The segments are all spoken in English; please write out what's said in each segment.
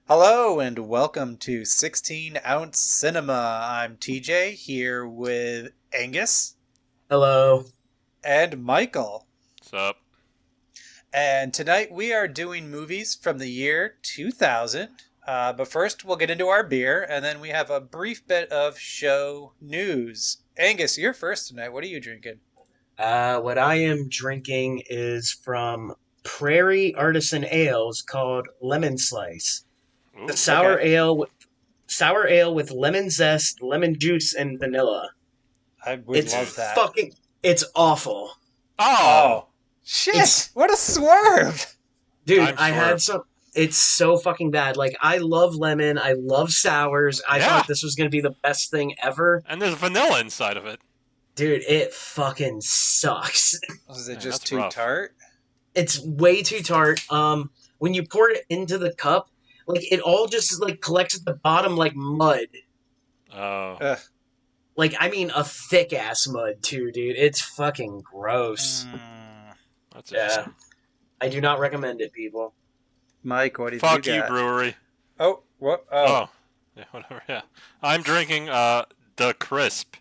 Hello and welcome to 16 Ounce Cinema. I'm TJ here with Angus Hello. and Michael. What's up? And tonight we are doing movies from the year 2000. But first we'll get into our beer and then we have a brief bit of show news. Angus, you're first tonight. What are you drinking? What I am drinking is from Prairie Artisan Ales called Lemon Slice. Ooh, The sour ale with lemon zest, lemon juice, and vanilla. I would It's love that. it's awful. Oh, shit! What a swerve! Dude, I'm I had swerved. some. It's so fucking bad. Like, I love lemon. I love sours. I Yeah. thought this was going to be the best thing ever. And there's vanilla inside of it. Dude, it fucking sucks. Was it Yeah, just that's too rough. tart? It's way too tart. When you pour it into the cup, like, it all just, like, collects at the bottom like mud. Oh. Ugh. Like, I mean, a thick-ass mud, too, dude. It's fucking gross. That's Yeah. interesting. I do not recommend it, people. Mike, what did Fuck you you, got? brewery. Oh, what? Oh. Yeah, whatever, yeah. I'm drinking The Crisp.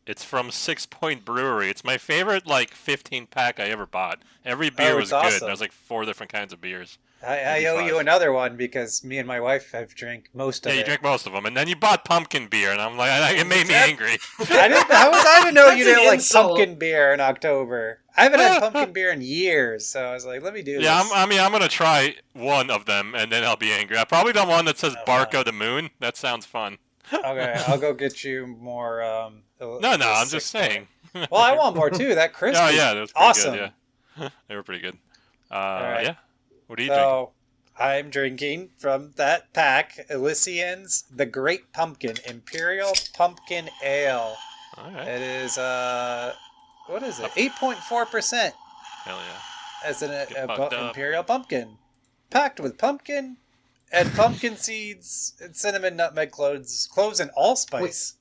It's from 6 Point Brewery. It's my favorite, 15-pack I ever bought. Every beer Oh, was it's good. awesome. There's 4 different kinds of beers. I owe you 85. another one because me and my wife have drank most of Yeah, you it. drank most of them. And then you bought pumpkin beer, and I'm like, it made me angry. How was I to know you That's an didn't like insult. pumpkin beer in October? I haven't had pumpkin beer in years, so I was like, let me do Yeah, this. I'm going to try one of them, and then I'll be angry. I probably don't want one that says Oh, Bark wow. of the Moon. That sounds fun. Okay, I'll go get you more. No, I'm just saying. Well, I want more too. That crisp Oh, is yeah, that was pretty awesome. good, yeah. They were pretty good. right. Yeah. What are you drinking? So I'm drinking from that pack, Elysian's The Great Pumpkin Imperial Pumpkin Ale. All right. It is what is it? 8.4%. Hell yeah. As an Get fucked up. imperial pumpkin, packed with pumpkin and pumpkin seeds and cinnamon, nutmeg, cloves, and allspice.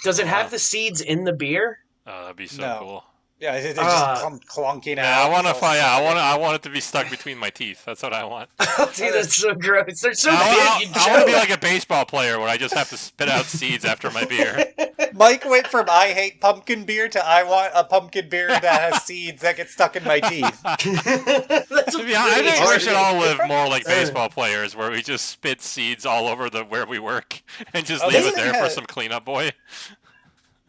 Does it Wow. have the seeds in the beer? Oh, that'd be so No. cool. Yeah, they just Ah. come clunking Yeah, out. I want to It's all find. Yeah, soggy. I want it to be stuck between my teeth. That's what I want. Dude, that's so gross. They're so I big. want to be like a baseball player where I just have to spit out seeds after my beer. Mike went from I hate pumpkin beer to I want a pumpkin beer that has seeds that get stuck in my teeth. That's To a be honest, I pretty think we hard- should all live more like baseball players, where we just spit seeds all over where we work and just Oh, leave this it there thing for has- some cleanup boy.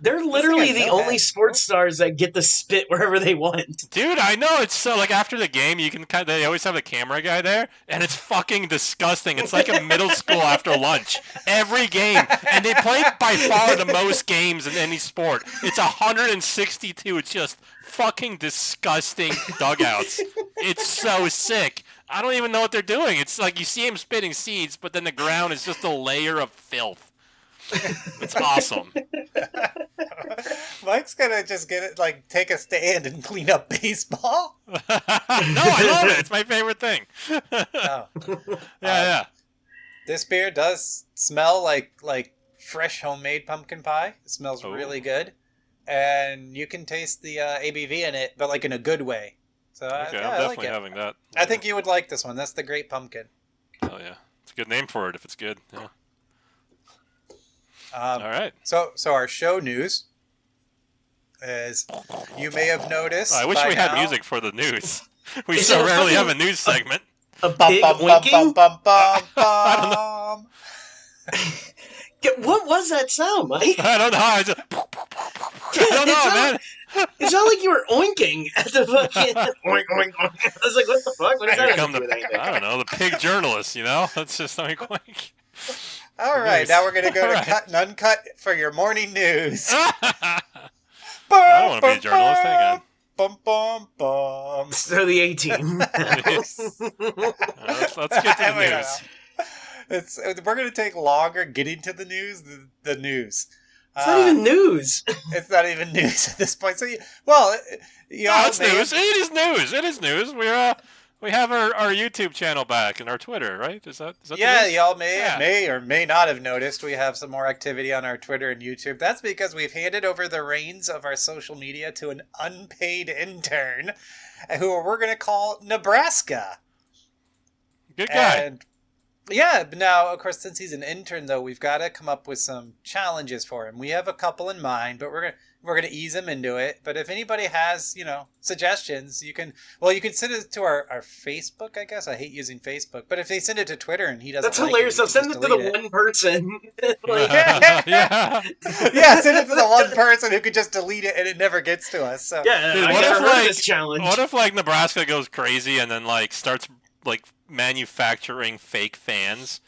They're literally has the no only head. sports stars that get to spit wherever they want. Dude, I know, it's so, after the game, you can they always have the camera guy there, and it's fucking disgusting. It's like a middle school after lunch. Every game. And they play by far the most games in any sport. It's 162. It's just fucking disgusting dugouts. It's so sick. I don't even know what they're doing. It's like you see him spitting seeds, but then the ground is just a layer of filth. It's awesome. Mike's gonna just get it, take a stand and clean up baseball. No, I love it. It's my favorite thing. Oh. Yeah. This beer does smell like fresh homemade pumpkin pie. It smells Oh. really good, and you can taste the ABV in it, but in a good way. So Okay, I I'm like definitely it. having that. I think you would like this one. That's the Great Pumpkin. Oh yeah, it's a good name for it if it's good. Yeah. All right. So our show news is, you may have noticed. I wish by we had now- music for the news. We Is so it a rarely have a fucking- news segment. A Bum, pig bum, bum, oinking? bum, bum, I bum, bum. What was that sound, Mike? I don't know. I don't know, man. It sounded like you were oinking at the fucking oink, oink, oink. I was like, what the fuck? What does Here that have come to do with anything? I don't know, the pig journalist. That's just something quick. All right, News. now we're gonna go All to right. cut and uncut for your morning news. I don't want to be a journalist. Hang on. Bum bum bum. Let's throw the 18. Let's get to the Wait, no, news. no. We're gonna take longer getting to the news than the news. It's not even news. It's not even news at this point. So, you No, all it's may- news. It is news. It is news. We have our YouTube channel back and our Twitter, right? Is that the Yeah, news? y'all Yeah. may or may not have noticed we have some more activity on our Twitter and YouTube. That's because we've handed over the reins of our social media to an unpaid intern, who we're going to call Nebraska. Good guy. And Yeah, but now, of course, since he's an intern, though, we've got to come up with some challenges for him. We have a couple in mind, but we're gonna ease him into it. But if anybody has, suggestions, you can send it to our Facebook, I guess. I hate using Facebook, but if they send it to Twitter and he doesn't That's like hilarious. it, I'll send it to the one person. Like, Yeah. yeah, send it to the one person who could just delete it and it never gets to us. So yeah, Dude, I what never if, heard of like- this challenge. What if like Nebraska goes crazy and then like starts like manufacturing fake fans?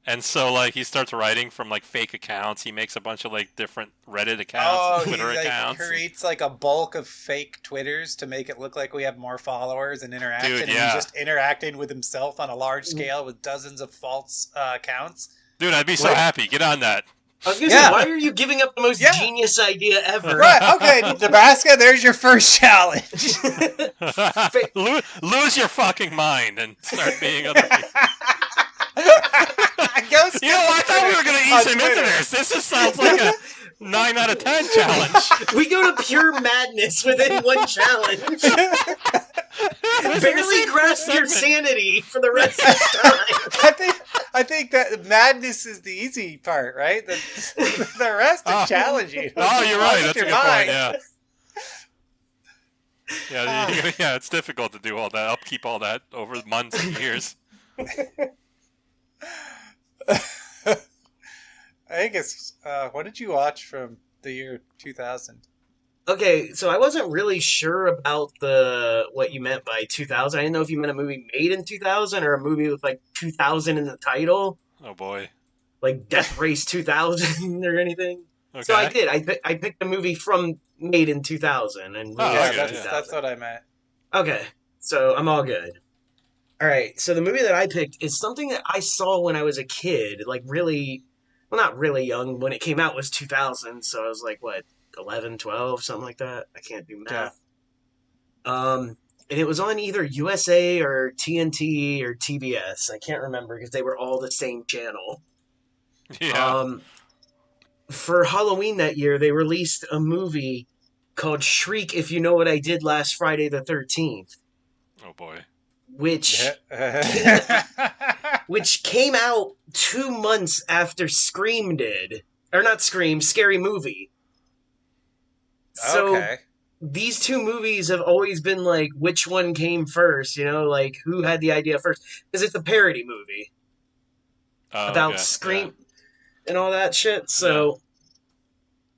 And so, like, he starts writing from, like, fake accounts. He makes a bunch of, like, different Reddit accounts and Twitter he accounts. creates like a bulk of fake Twitters to make it look like we have more followers and interaction. Dude, And yeah. he's just interacting with himself on a large scale with dozens of false accounts. Dude, I'd be so What? happy. Get on that. I was gonna Yeah. say, why are you giving up the most Yeah. genius idea ever? Right, okay, Nebraska, there's your first challenge. Lose your fucking mind and start being other people. You know, I thought we were going to ease him into this. This just sounds like a 9 out of 10 challenge. We go to pure madness within one challenge. Barely grasp your sanity for the rest of the time. I think that madness is the easy part, right? The rest is challenging. Oh, you're right. That's a Your good point, mind. yeah. Yeah, it's difficult to do all that, upkeep all that over months and years. I think it's what did you watch from the year 2000? Okay, so I wasn't really sure about what you meant by 2000. I didn't know if you meant a movie made in 2000 or a movie with like 2000 in the title, Oh, boy. like Death Race 2000 or anything. Okay. So I did. I picked a movie from made in 2000 and Oh, Yeah, okay, that's what I meant. Okay, so I'm all good. All right, so the movie that I picked is something that I saw when I was a kid, like really, well, not really young. When it came out was 2000, so I was like, what, 11, 12, something like that? I can't do math. And it was on either USA or TNT or TBS. I can't remember because they were all the same channel. Yeah. For Halloween that year, they released a movie called Shriek, If You Know What I Did Last Friday the 13th, Oh, boy. which came out 2 months after Scream did. Or not Scream, Scary Movie. So Okay. these two movies have always been like, which one came first? Like who had the idea first? Because it's a parody movie Oh, about okay, Scream and all that shit. So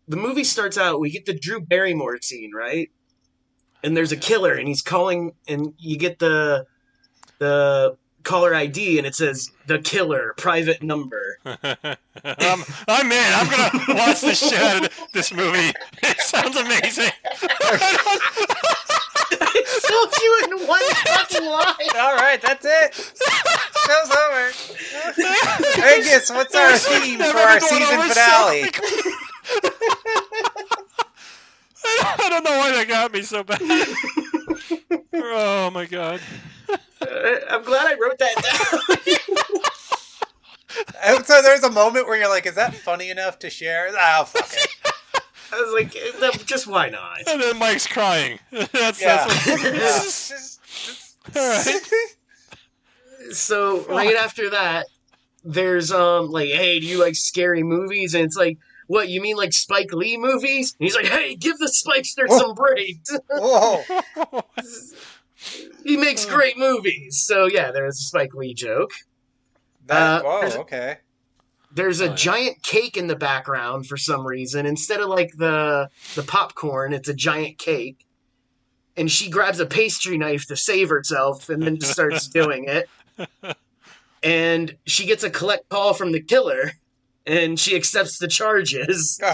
the movie starts out, we get the Drew Barrymore scene, right? And there's a killer, and he's calling, and you get the caller ID, and it says the killer, private number. I'm in. I'm going to watch the shit out of this movie. It sounds amazing. I told you in one fucking line. All right, that's it. Show's over. Angus, what's our theme for our season finale? I don't know why that got me so bad. Oh my god. I'm glad I wrote that down. And so there's a moment where you're like, is that funny enough to share? Oh, fuck it. I was like, just why not? And then Mike's crying. That's Yeah. what. All right. So right after that, there's like, hey, do you like scary movies? And it's like, what, you mean like Spike Lee movies? And he's like, hey, give the Spikester some breaks. Whoa. He makes great movies. So yeah, there's a Spike Lee joke. Whoa, there's- okay. There's a giant cake in the background for some reason. Instead of like the popcorn, it's a giant cake. And she grabs a pastry knife to save herself and then just starts doing it. And she gets a collect call from the killer and she accepts the charges. You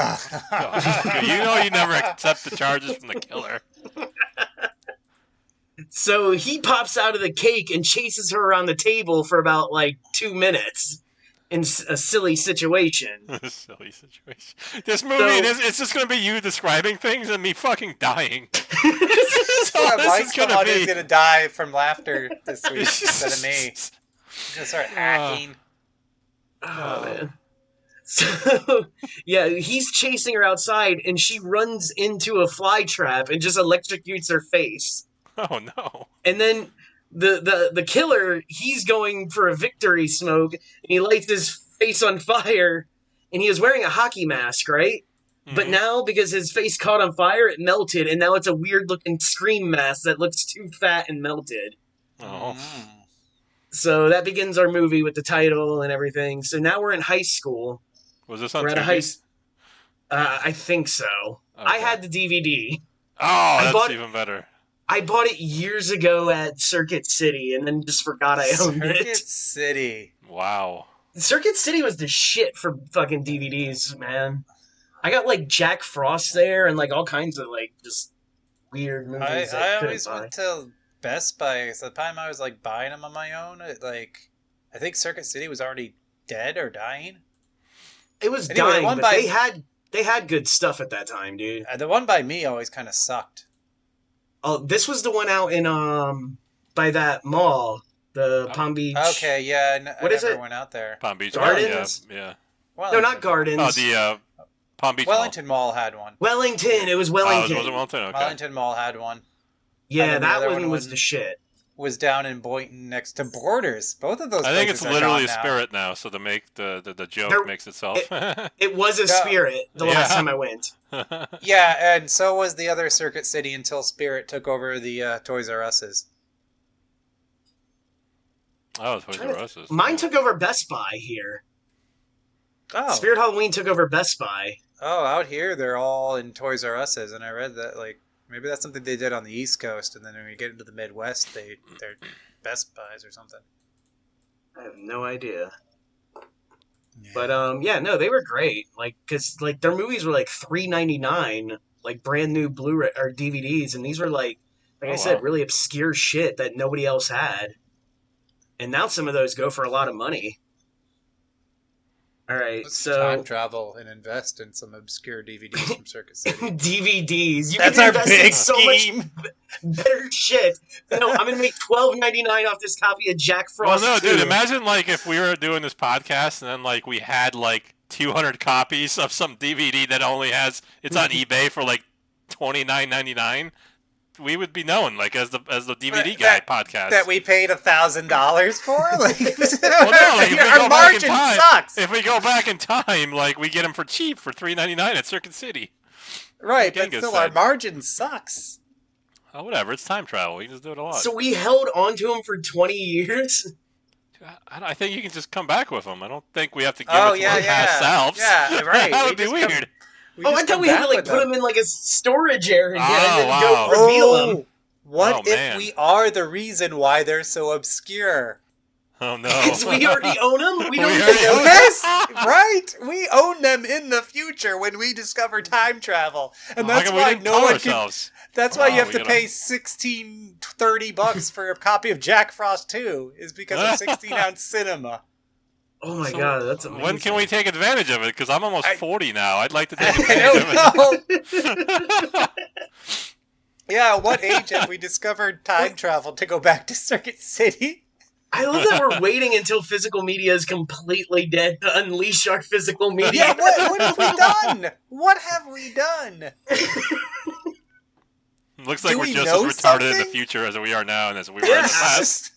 know you never accept the charges from the killer. So he pops out of the cake and chases her around the table for about like 2 minutes in a silly situation. Silly situation. This movie, it's just going to be you describing things and me fucking dying. That's all this Mike's is the going to one be. who's gonna die from laughter this week instead of me. I'm gonna start hacking. Oh, man. So, yeah, he's chasing her outside and she runs into a fly trap and just electrocutes her face. Oh, no. And then the killer, he's going for a victory smoke, and he lights his face on fire, and he was wearing a hockey mask, right? But now, because his face caught on fire, it melted, and now it's a weird-looking Scream mask that looks too fat and melted. Oh. So that begins our movie with the title and everything. So now we're in high school. Was this on We're at a TV? I think so. Okay. I had the DVD. Oh, that's bought- even better. I bought it years ago at Circuit City, and then just forgot I owned Circuit it. City. Wow. Circuit City was the shit for fucking DVDs, man. I got like Jack Frost there, and like all kinds of like just weird movies. I always went to Best Buy. So the time I was like buying them on my own, I think Circuit City was already dead or dying. It was Anyway, dying, one but by- they had good stuff at that time, dude. The one by me always kind of sucked. Oh, this was the one out in by that mall, the Palm Beach. Okay, yeah. What I is never it? went out there. Palm Beach. Gardens? Yeah. No, not Gardens. Oh, the Palm Beach Wellington Mall had one. Wellington. It was Mall. Wellington. Oh, was it Wellington? Okay. Wellington Mall had one. Yeah, And then the that other one one was was- the shit. Was down in Boynton next to Borders. Both of those I think places it's are literally a gone now. spirit now, so the joke There- makes itself. It was a Yeah. spirit the last time I went. Yeah, and so was the other Circuit City until Spirit took over the Toys R Us's. Oh, Toys R Us's. Mine took over Best Buy here. Oh. Spirit Halloween took over Best Buy. Oh, out here they're all in Toys R Us's, and I read that maybe that's something they did on the East Coast, and then when you get into the Midwest, they're Best Buys or something. I have no idea. Yeah. But yeah, no, they were great. Like, cause like their movies were like $3.99, like brand new Blu-ray or DVDs, and these were like I said, wow. really obscure shit that nobody else had. And now some of those go for a lot of money. All right, Let's so time travel and invest in some obscure DVDs from Circuit City. DVDs. You That's can our invest in big so much scheme. better shit. No, I'm gonna make $12.99 off this copy of Jack Well, Frost. no, 2. dude. Imagine like if we were doing this podcast and then like we had like 200 copies of some DVD that only has it's on eBay for like $29.99. We would be known like as the DVD guy podcast. That we paid $1,000 for? Like, Well, no, like, if we our go back in margin time- sucks. If we go back in time, like we get them for cheap for $3.99 at Circuit City. Right, like but Angus still, our said. margin sucks. Oh, whatever. It's time travel. We can just do it a lot. So we held on to him for 20 years. I think you can just come back with them. I don't think we have to give Oh, it to yeah, our past yeah. selves. Yeah, right. that We would be just come- weird. We Oh, just I thought come we had to back like with put them. him in like a storage area Oh, and then wow. go reveal them. What Oh, if man. we are the reason why they're so obscure? Oh no. Because we already own them. We don't We even already know own that. Yes, right. We own them in the future when we discover time travel, and How that's come we why didn't no tell one can. ourselves? That's why you Oh, have we to gotta- pay $16.30 for a copy of Jack Frost 2, is because of 16-ounce cinema. Oh my So god, that's amazing. When can we take advantage of it? Because I'm almost 40 now. I'd like to take I advantage of don't it. know. Yeah, what age have we discovered time travel to go back to Circuit City? I love that we're waiting until physical media is completely dead to unleash our physical media. Yeah, what have we done? What have we done? Looks like Do we're we just know as retarded in the something? future as we are now and as we were in the past.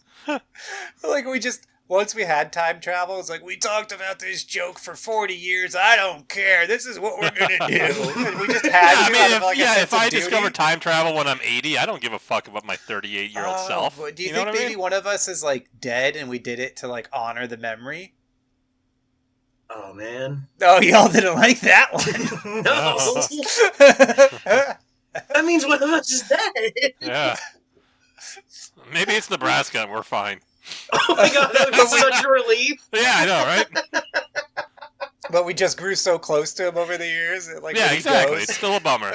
Like we just once we had time travel, it's like we talked about this joke for 40 years. I don't care. This is what we're gonna do. And we just had I to. mean, out of, like, a sense if I of duty. discover time travel when I'm 80, I don't give a fuck about my 38-year-old self. But do you, know think what I maybe mean? one of us is like dead and we did it to like honor the memory? Oh man. Oh, y'all didn't like that one. No. That means one of us is dead. Yeah. Maybe it's Nebraska and we're fine. Oh my god, that would be such a relief. Yeah, I know, right? But we just grew so close to him over the years. Like Yeah, when he exactly. goes- It's still a bummer.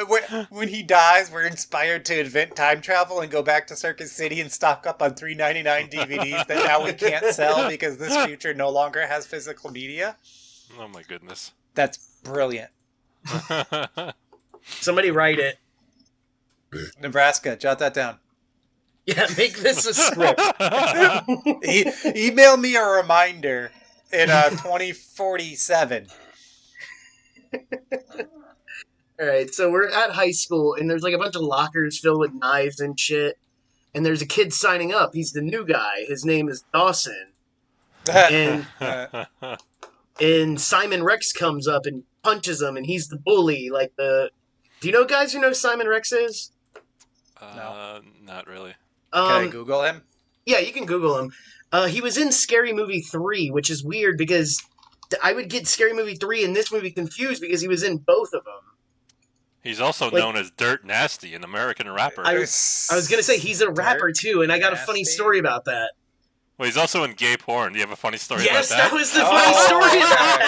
When he dies, we're inspired to invent time travel and go back to Circuit City and stock up on $3.99 DVDs that now we can't sell because this future no longer has physical media. Oh my goodness. That's brilliant. Somebody write it. Nebraska, jot that down. Yeah, make this a script. Email me a reminder in 2047. Alright, so we're at high school and there's like a bunch of lockers filled with knives and shit. and there's a kid signing up. He's the new guy. His name is Dawson. And Simon Rex comes up and punches him, and he's the bully. Do you know guys who know Simon Rex is? No. Not really. Can I Google him? Yeah, you can Google him. He was in Scary Movie 3, which is weird because I would get Scary Movie 3 and this movie confused because he was in both of them. He's also known as Dirt Nasty, an American rapper. I was going to say, he's a rapper too, and I got a funny story about that. Well, he's also in gay porn. Do you have a funny story yes, about that? Yes, that was the funny story about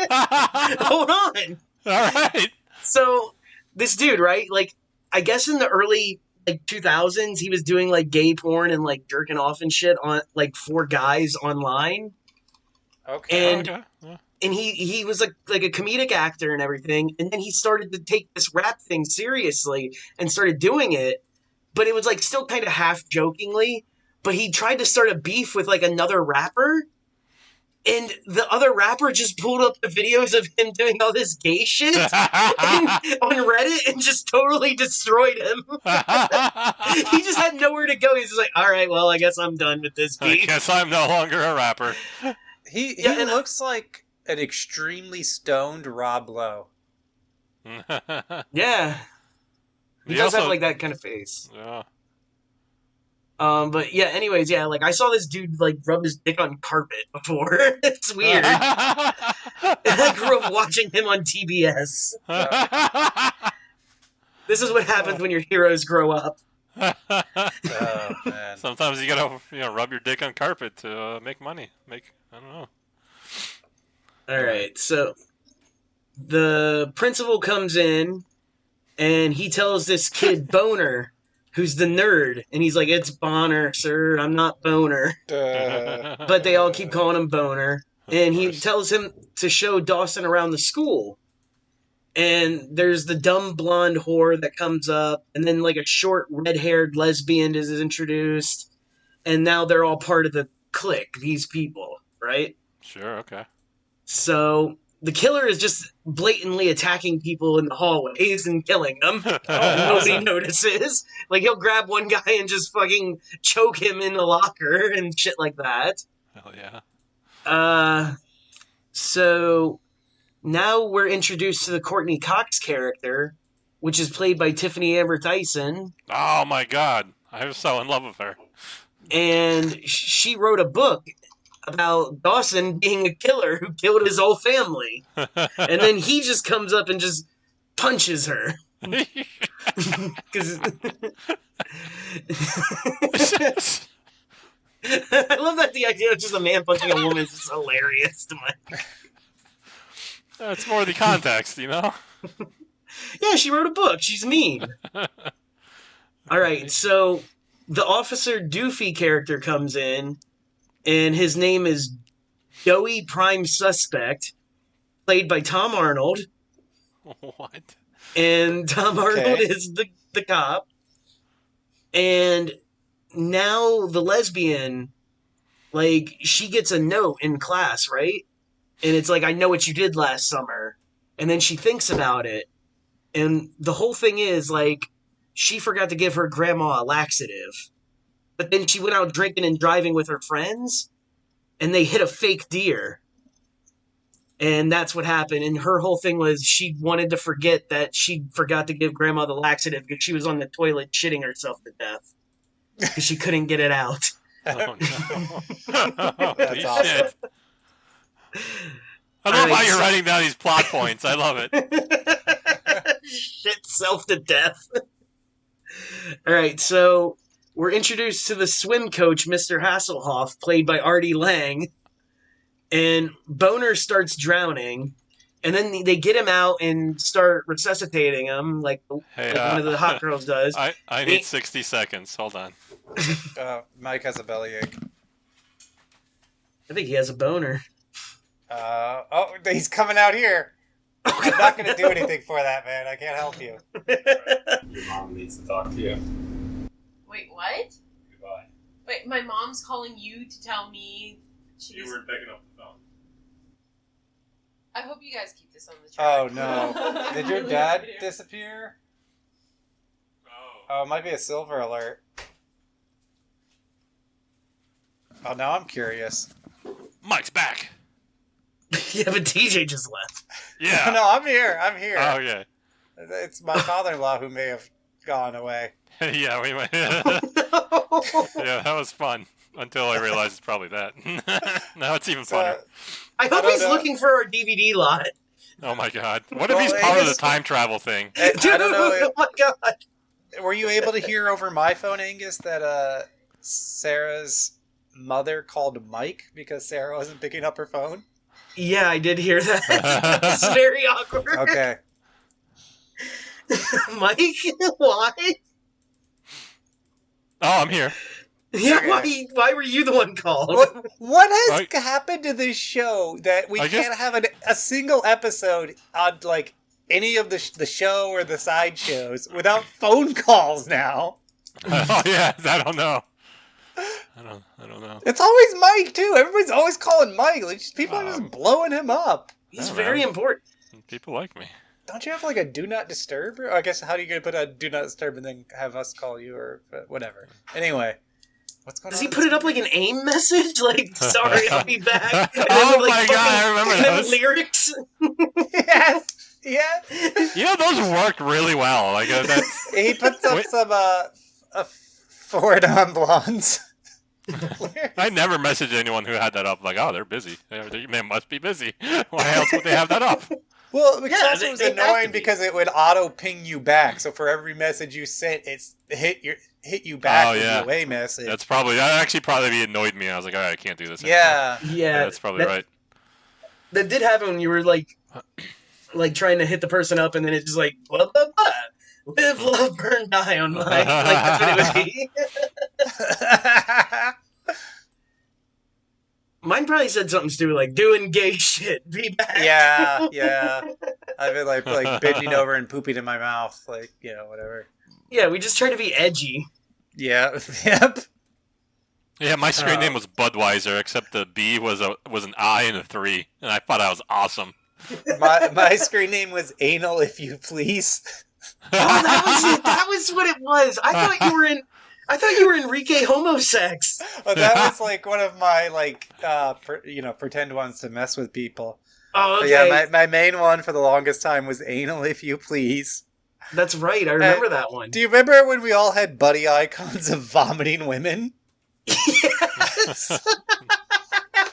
that. Hold on. All right. So, this dude, right? Like, I guess in the early 2000s, he was doing gay porn and jerking off and shit on for guys online. Okay. And he was like a comedic actor and everything, and then he started to take this rap thing seriously and started doing it, but it was still kind of half jokingly. But he tried to start a beef with another rapper, and the other rapper just pulled up the videos of him doing all this gay shit on Reddit and just totally destroyed him. He just had nowhere to go. He's just like, all right, well, I guess I'm done with this beef. I guess I'm no longer a rapper. He looks like an extremely stoned Rob Lowe. Yeah. He does have that kind of face. Yeah. But yeah, anyways, yeah, I saw this dude rub his dick on carpet before. It's weird. I grew up watching him on TBS. This is what happens when your heroes grow up. Oh man! Sometimes you gotta rub your dick on carpet to make money. I don't know. All right, so the principal comes in and he tells this kid Boner, who's the nerd, and he's like, "It's Bonner, sir. I'm not Boner." But they all keep calling him Boner, and he tells him to show Dawson around the school. And there's the dumb blonde whore that comes up, and then a short red-haired lesbian is introduced, and now they're all part of the clique, these people, right? Sure, okay. So the killer is just blatantly attacking people in the hallways and killing them. Nobody notices. He'll grab one guy and just fucking choke him in the locker and shit like that. Hell yeah. So now we're introduced to the Courtney Cox character, which is played by Tiffany Amber Thiessen. Oh my god. I was so in love with her. And she wrote a book about Dawson being a killer who killed his whole family. And then he just comes up and just punches her. Because I love that the idea of just a man punching a woman is just hilarious to my... It's more the context, Yeah, she wrote a book. She's mean. All right, so the Officer Doofy character comes in, and his name is Joey Prime Suspect, played by Tom Arnold. What? And Tom Arnold is the cop. And now the lesbian, she gets a note in class, right? And it's I know what you did last summer. And then she thinks about it. And the whole thing is, she forgot to give her grandma a laxative. But then she went out drinking and driving with her friends, and they hit a fake deer. And that's what happened. And her whole thing was she wanted to forget that she forgot to give grandma the laxative because she was on the toilet shitting herself to death. Because she couldn't get it out. Oh, no. That's awesome. I love how you're writing down these plot points. I love it. Shit self to death. All right, so we're introduced to the swim coach, Mr. Hasselhoff, played by Artie Lang. And Boner starts drowning. And then they get him out and start resuscitating him, like one of the hot girls does. I need 60 seconds. Hold on. Mike has a bellyache. I think he has a boner. He's coming out here. I'm not going to do anything for that, man. I can't help you. Your mom needs to talk to you. Wait, what? Goodbye. Wait, my mom's calling you to tell me You weren't picking up the phone. I hope you guys keep this on the track. Oh, no. Did your dad disappear? Oh, it might be a silver alert. Oh, now I'm curious. Mike's back. Yeah, but TJ just left. Yeah. No, I'm here. I'm here. Oh, okay. It's my father-in-law who may have gone away. Yeah, we went. Yeah, that was fun. Until I realized it's probably that. Now it's even funner. I hope don't he's know. looking for our DVD lot. Oh my god. What if Well, he's I part of the guess- time travel thing? I Dude, don't know. oh my god. Were you able to hear over my phone, Angus, that Sarah's mother called Mike because Sarah wasn't picking up her phone? Yeah, I did hear that. It's very awkward. Okay. Mike, why? Oh, I'm here. Yeah, why were you the one called? What has Right. happened to this show that we I guess- can't have a single episode on like any of the show or the side shows without phone calls now? Oh yeah, I don't know. I don't know. It's always Mike too. Everybody's always calling Mike. Like people are Um, just blowing him up. He's Oh, very man. important. People like me. Don't you have like a do not disturb? Or I guess how do you gonna put a do not disturb and then have us call you or whatever? Anyway, what's going Does on? he put it up like an AIM message? Like, sorry, I'll be back. And Oh with, my God, I remember and then those. lyrics. Yes, yes. You know, those work really well. Like that's. He puts up Wait. some Ford on blondes. I never messaged anyone who had that up. Like, oh, they're busy. They must be busy. Why else would they have that up? Well, because Yeah, also it was they have to annoying be. because it would auto ping you back. So for every message you sent, it's hit you back Oh, with yeah. the away message. That's probably that actually probably annoyed me. I was like, all right, I can't do this. anymore. Yeah. Yeah, That's probably right. That did happen when you were like trying to hit the person up, and then it's just like blah blah blah. Live, love, burn, die on mine. Like that's what it would be. Mine probably said something stupid like doing gay shit. Be back. Yeah, yeah. I've been like bending over and pooping in my mouth, like whatever. Yeah, we just try to be edgy. Yeah. Yep. Yeah, my screen Oh. name was Budweiser, except the B was an I and a 3, and I thought I was awesome. My screen name was Anal, if you please. Oh, that was it. That was what it was. I thought you were Enrique Homosex. But that was like one of my pretend ones to mess with people. Oh, But okay. yeah, my main one for the longest time was Anal, if you please. That's right. I remember that one. Do you remember when we all had buddy icons of vomiting women? Yes.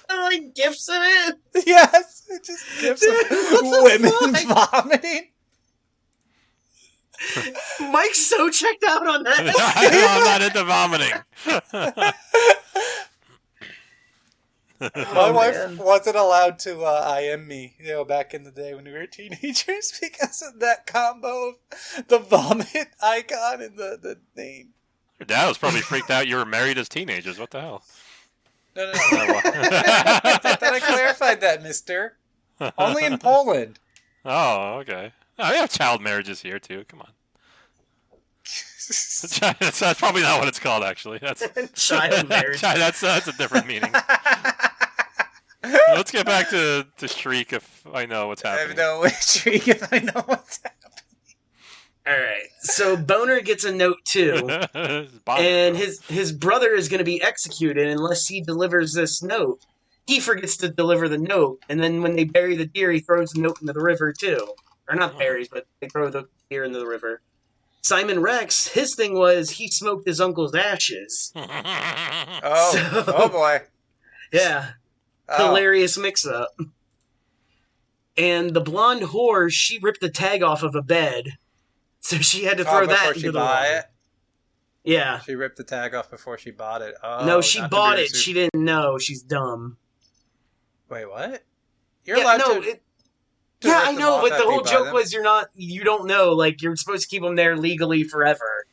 Like gifs of it. Yes, it just gives Dude, what the women fuck? vomiting. Mike's so checked out on that. I'm not into vomiting. My wife man. wasn't allowed to IM me, back in the day when we were teenagers because of that combo of the vomit icon and the name. Your dad was probably freaked out you were married as teenagers. What the hell? No. Oh, I thought I clarified that, mister. Only in Poland. Oh, okay. Oh, we have child marriages here too. Come on. That's probably not what it's called, actually. That's Child marriage. That's a different meaning. Let's get back to Shriek if I know what's I have happening. no Shriek if I know what's happening. All right. So Boner gets a note too, and his brother is going to be executed unless he delivers this note. He forgets to deliver the note, and then when they bury the deer, he throws the note into the river too. Or not buries, but they throw the deer into the river. Simon Rex, his thing was he smoked his uncle's ashes. Oh, So- oh boy. Yeah. Oh. Hilarious mix-up. And the blonde whore, she ripped the tag off of a bed, so she had to throw that before into she the bought water. it. Yeah. She ripped the tag off before she bought it. Oh, No, she not to bought be it. She didn't know. She's dumb. Wait, what? You're Yeah, allowed no, to. it, to yeah, rip I them know, off but the after you whole buy joke them. was you don't know. Like, you're supposed to keep them there legally forever.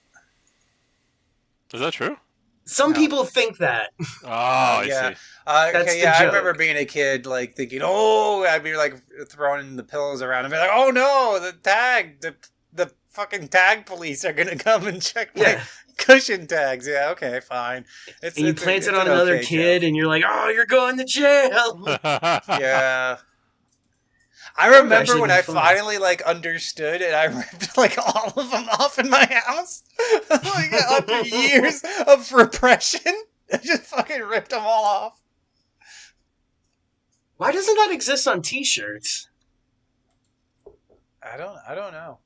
Is that true? Some No. people think that. Oh, I yeah. see. That's Okay, the yeah, I joke. remember being a kid, like thinking, "Oh," I'd be like throwing the pillows around and be like, "Oh no, the fucking tag police are gonna come and check my Yeah. cushion tags." Yeah, okay, fine. And you plant it's it on an another okay kid, joke. and you're like, oh, you're going to jail. Yeah. I That would remember actually when be I fun. finally understood and I ripped all of them off in my house. After years of repression. It just fucking ripped them all off. Why doesn't that exist on T-shirts? I don't know.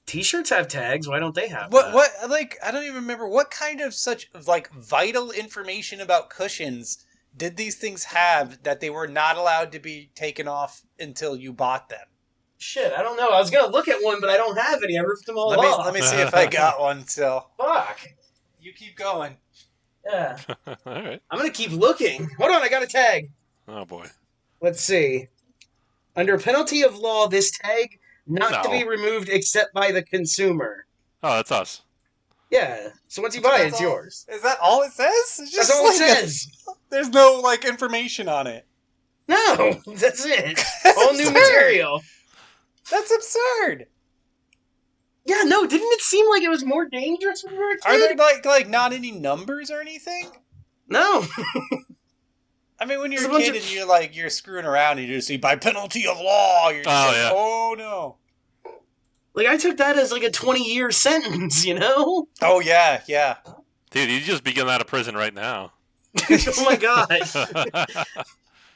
T-shirts have tags. Why don't they have What that? what like I don't even remember what kind of such like vital information about cushions did these things have that they were not allowed to be taken off until you bought them? Shit, I don't know. I was gonna look at one, but I don't have any. I ripped them all off. Let me see if I got one still. Fuck. You keep going. Yeah. All right. I'm gonna keep looking. Hold on, I got a tag. Oh boy. Let's see. Under penalty of law, this tag not to No. be removed except by the consumer. Oh, that's us. Yeah. So once you buy it, That's it's all- yours. Is that all it says? It's That's just all it like says. there's no like information on it. No, that's it. That's All new absurd. material. That's absurd. Yeah, no, didn't it seem like it was more dangerous when we were a Are there kid? like not any numbers or anything? No. I mean, when you're There's a a bunch kid of- and you're screwing around and you just see by penalty of law, you're just Oh, like, yeah. oh no. Like, I took that as like a 20-year sentence, you know? Oh yeah, yeah. Dude, you just be getting out of prison right now. Oh my god.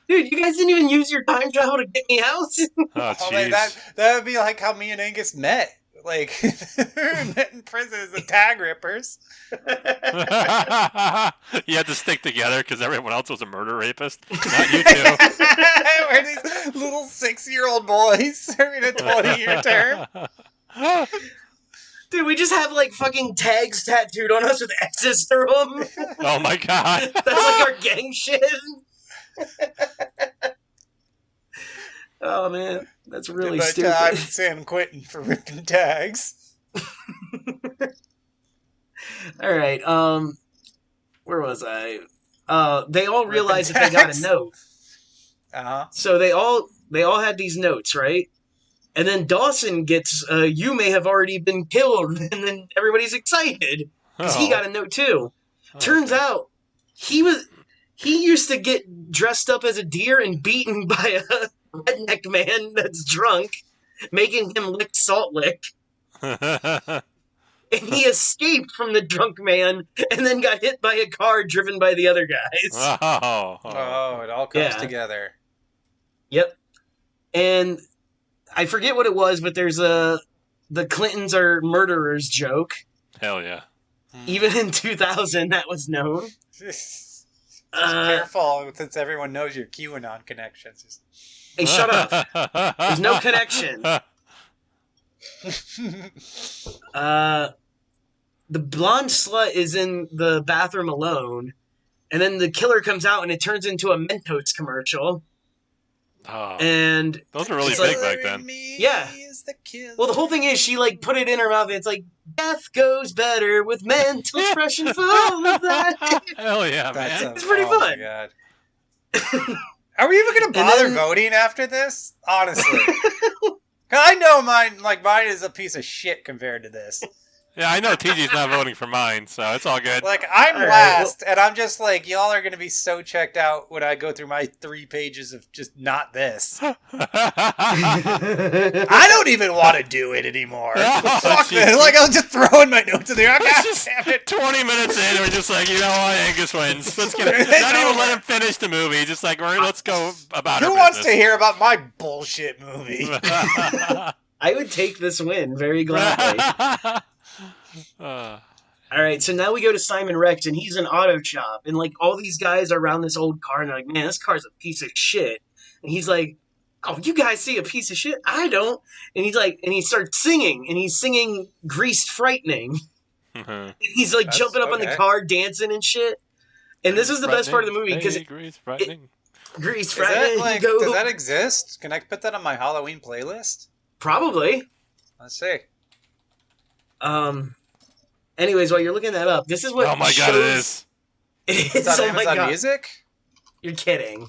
Dude, you guys didn't even use your time travel to get me out? Oh, Oh, like, jeez. that would be like how me and Angus met. Like met in prison as the tag rippers. You had to stick together because everyone else was a murder rapist. Not you two. We're these little 6-year-old boys serving a 20-year term. Dude, we just have like fucking tags tattooed on us with X's through them. Oh my god. That's like our gang shit. Oh man, that's really Did my stupid. time in San Quentin for ripping tags. All right, where was I? They all Ripping realized that they got a tags? note. Uh-huh. So they all had these notes, right? And then Dawson gets, you may have already been killed, and then everybody's excited because he Oh. got a note too. Oh, Turns okay. out he used to get dressed up as a deer and beaten by a redneck man that's drunk, making him lick Salt Lick. And he escaped from the drunk man and then got hit by a car driven by the other guys. Oh. Oh, it all comes Yeah. together. Yep. And I forget what it was, but there's the Clintons are murderers joke. Hell yeah. Even in 2000, that was known. Just Uh, careful, since everyone knows your QAnon connections. Just- Hey, shut up. There's no connection. The blonde slut is in the bathroom alone, and then the killer comes out and it turns into a Mentos commercial. Oh. And Those were really It's big like- back then. Yeah. Is the killer. well, the whole thing is she like put it in her mouth. And it's like death goes better with Mentos fresh and full of that. Hell yeah, That's man. It's pretty oh fun. My God. Are we even gonna And bother then- voting after this? Honestly, 'Cause I know mine is a piece of shit compared to this. Yeah, I know TG's not voting for mine, so it's all good. Like I'm All right, last, and I'm just like y'all are gonna be so checked out when I go through my 3 pages of just not this. I don't even want to do it anymore. Oh, Fuck jeez. this! Like I'll just throw in my notes in there. Oh, God It's just damn it! 20 minutes in, we're just like, you know what, Angus wins. Let's get it. It's Not even over. let him finish the movie. Just like, let's go about Who our wants to business. hear about my bullshit movie? I would take this win very gladly. Uh, All right, so now we go to Simon Rex, and he's an auto shop, and like all these guys are around this old car, and they're like, "Man, this car's a piece of shit." And he's like, "Oh, you guys see a piece of shit? I don't." And he's like, and he starts singing, and he's singing "Greased Frightening." He's like That's jumping up on the okay. car, dancing and shit. And this is the best part of the movie because Grease frightening. Greased Is that Frightening. like? go Does that exist? Can I put that on my Halloween playlist? probably. Let's see. Anyways, while you're looking that up, this is what Oh my god, it is. It It's is. on Oh my Amazon god, Music. you're kidding.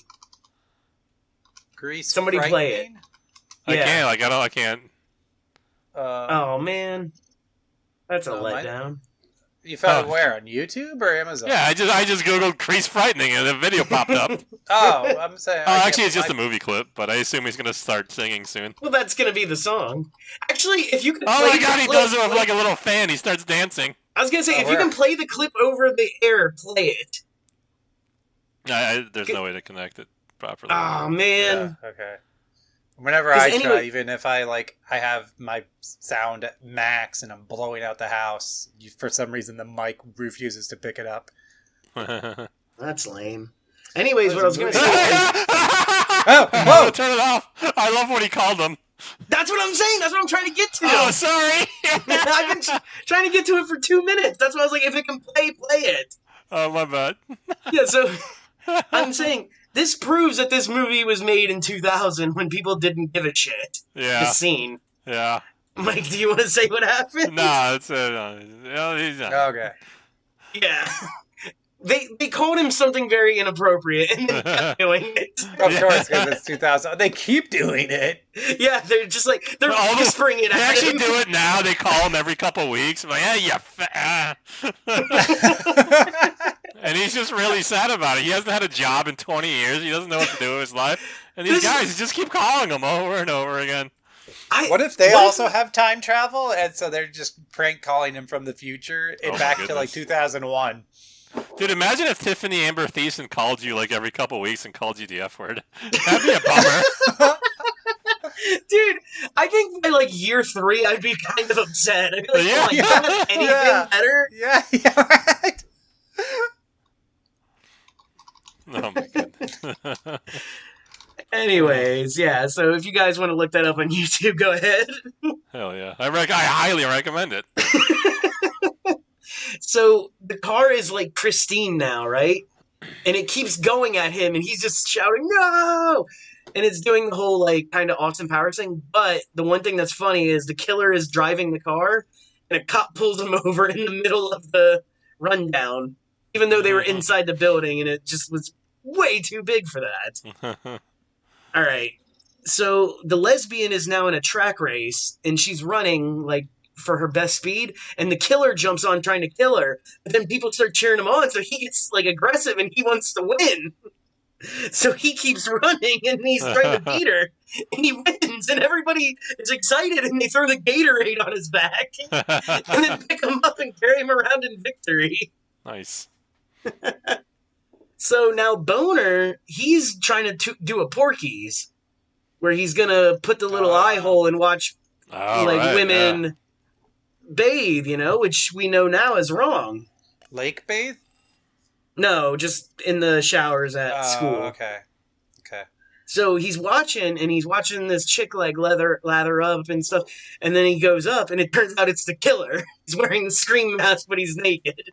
Grease. Somebody play it. Frightening? I Yeah. can't, I can't. Oh man, that's a Oh, my- letdown. You found it Oh. where? On YouTube or Amazon? Yeah, I just googled Grease frightening and the video popped up. Oh, I'm saying. I Actually, it's can't- just a movie clip, but I assume he's gonna start singing soon. Well, that's gonna be the song. Actually, if you can Oh play my the god, he clip, does it with like a little fan. He starts dancing. I was gonna say, Oh, if you where? can play the clip over the air, play it. There's no way to connect it properly. Oh man. Yeah, okay. Whenever 'Cause I try, anyway- even if I have my sound at max and I'm blowing out the house, for some reason the mic refuses to pick it up. That's lame. Anyways, That what I was was gonna moving. say is Oh, Oh, whoa! turn it off! I love what he called them. that's what I'm saying. That's what I'm trying to get to. Oh, sorry. I've been trying to get to it for 2 minutes. That's why I was like, if it can play it. Oh, my bad. Yeah, so I'm saying this proves that this movie was made in 2000 when people didn't give a shit. The Yeah, scene. yeah. Mike, do you want to say what happened? Nah, it's he's not. Okay. Yeah. They called him something very inappropriate, and they kept doing it. Of course, because it's 2000. They keep doing it. Yeah, they're just like, they're All the- whispering it They at actually him. do it now. They call him every couple weeks. I'm like, yeah, and he's just really sad about it. He hasn't had a job in 20 years. He doesn't know what to do with his life. And these guys just keep calling him over and over again. What if they also have time travel, and so they're just prank calling him from the future Oh my back to goodness. 2001? Dude, imagine if Tiffany Amber Thiessen called you like every couple weeks and called you the F word. That'd be a bummer. Dude, I think by like year 3, I'd be kind of upset. I'd be like, Yeah. oh, you don't have anything Yeah. better? Yeah, right. Oh my goodness. Anyways, yeah, so if you guys want to look that up on YouTube, go ahead. Hell yeah. I highly recommend it. So the car is like pristine now, right? And it keeps going at him, and he's just shouting, no! And it's doing the whole like kind of Austin Powers thing. But the one thing that's funny is the killer is driving the car, and a cop pulls him over in the middle of the rundown, even though they were inside the building, and it just was way too big for that. All right. So the lesbian is now in a track race, and she's running like for her best speed, and the killer jumps on trying to kill her. But then people start cheering him on, so he gets like aggressive and he wants to win. So he keeps running and he's trying to beat her, and he wins, and everybody is excited, and they throw the Gatorade on his back, and then pick him up and carry him around in victory. Nice. So now Boner, he's trying to do a Porky's, where he's gonna put the little eye hole and watch All like right, women bathe, which we know now is wrong. Lake bathe? No, just in the showers at school. Okay. Okay. So he's watching, and he's watching this chick like lather up and stuff, and then he goes up, and it turns out it's the killer. He's wearing the scream mask, but he's naked.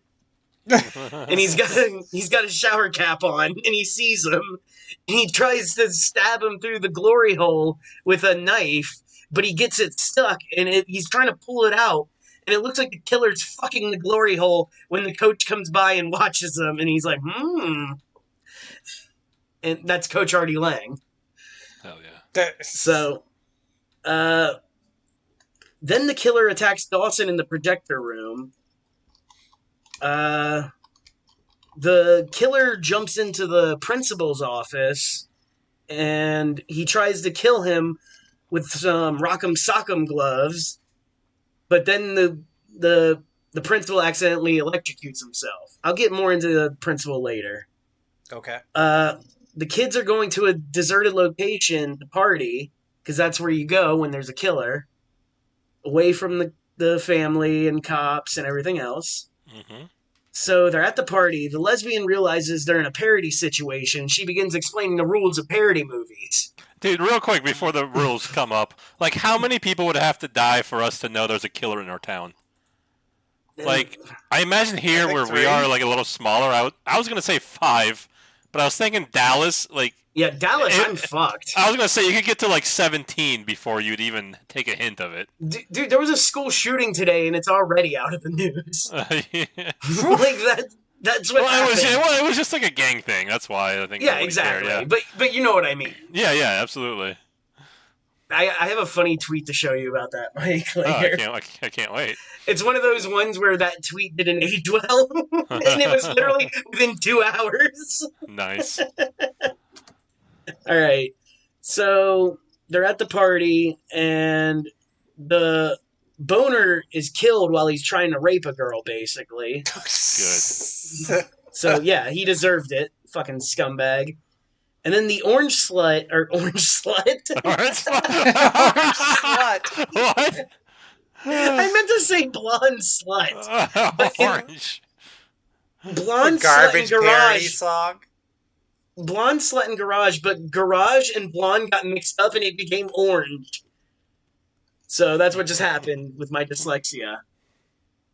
Yeah. And he's got a shower cap on, and he sees him, and he tries to stab him through the glory hole with a knife, but he gets it stuck, and he's trying to pull it out, and it looks like the killer's fucking the glory hole when the coach comes by and watches him, and he's like, and that's Coach Artie Lang. Hell yeah. So, then the killer attacks Dawson in the projector room. The killer jumps into the principal's office, and he tries to kill him with some Rock'em Sock'em gloves, but then the principal accidentally electrocutes himself. I'll get more into the principal later. Okay. The kids are going to a deserted location to party, because that's where you go when there's a killer, away from the family and cops and everything else. Mm-hmm. So they're at the party. The lesbian realizes they're in a parody situation. She begins explaining the rules of parody movies. Dude, real quick before the rules come up, like how many people would have to die for us to know there's a killer in our town? Like, I imagine here think where we 3. are like a little smaller. I was gonna say 5, but I was thinking Dallas. Like, Yeah, Dallas, I'm fucked. I was gonna say you could get to like 17 before you'd even take a hint of it. Dude, there was a school shooting today, and it's already out of the news. Yeah. Like that's what happened. It was just like a gang thing. That's why I think. Yeah, nobody exactly. cared, But you know what I mean. yeah, absolutely. I have a funny tweet to show you about that, Mike. Oh, Later. I can't wait. It's one of those ones where that tweet didn't age well, and it was literally within 2 hours. Nice. All right. So they're at the party, and the Boner is killed while he's trying to rape a girl, basically. Good. So, yeah, he deserved it fucking scumbag. And then the orange slut, or orange slut. Orange Orange slut. What? I meant to say blonde slut. But in Orange. blonde The slut in garbage parody garage. song. Blonde slut in garage, but garage and blonde got mixed up and it became orange. So that's what just happened with my dyslexia.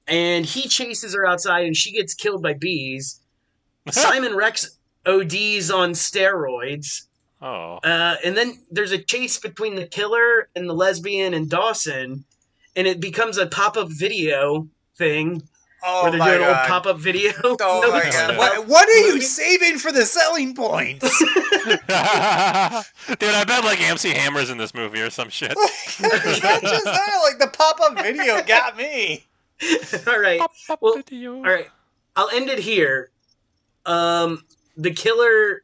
And he chases her outside and she gets killed by bees. Simon Rex ODs on steroids. Oh. And then there's a chase between the killer and the lesbian and Dawson, and it becomes a pop-up video thing Oh where they're my doing an old god. pop-up video. Oh No my big god. deal. What are you Movie- saving for the selling points? Dude, I bet like MC Hammer's in this movie or some shit. Just that, like the pop-up video got me. All right. Well, Video. all right. I'll end it here. The killer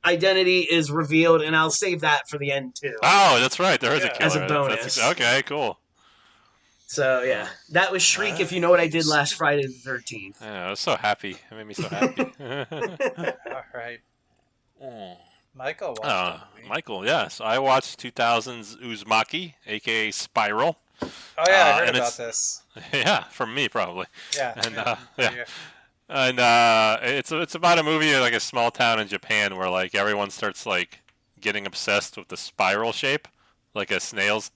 identity is revealed, and I'll save that for the end too. Oh, that's right. There is a Yeah. killer. As a bonus. Okay, cool. So yeah, that was Shriek. If you know what I did last Friday the 13th. Yeah, I was so happy. It made me so happy. All right. Michael watched a movie. Michael, yes. I watched 2000's Uzumaki, aka Spiral. Oh yeah, I heard and about it's- this. Yeah, from me probably. Yeah. And, yeah. And it's about a movie in like a small town in Japan where like everyone starts like getting obsessed with the spiral shape, like a snail's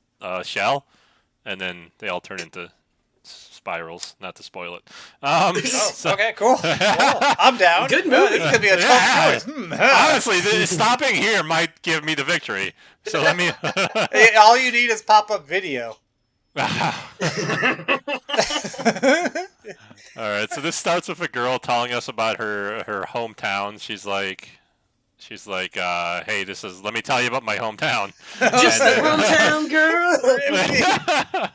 shell, and then they all turn into spirals. Not to spoil it. Oh, okay, cool. I'm down. Good Oh, movie. this could be a tough Yeah. choice. Honestly, stopping here might give me the victory. So let me. Hey, all you need is pop-up video. All right, so this starts with a girl telling us about her hometown. She's like, hey, let me tell you about my hometown. Just And, like hometown girl. Man,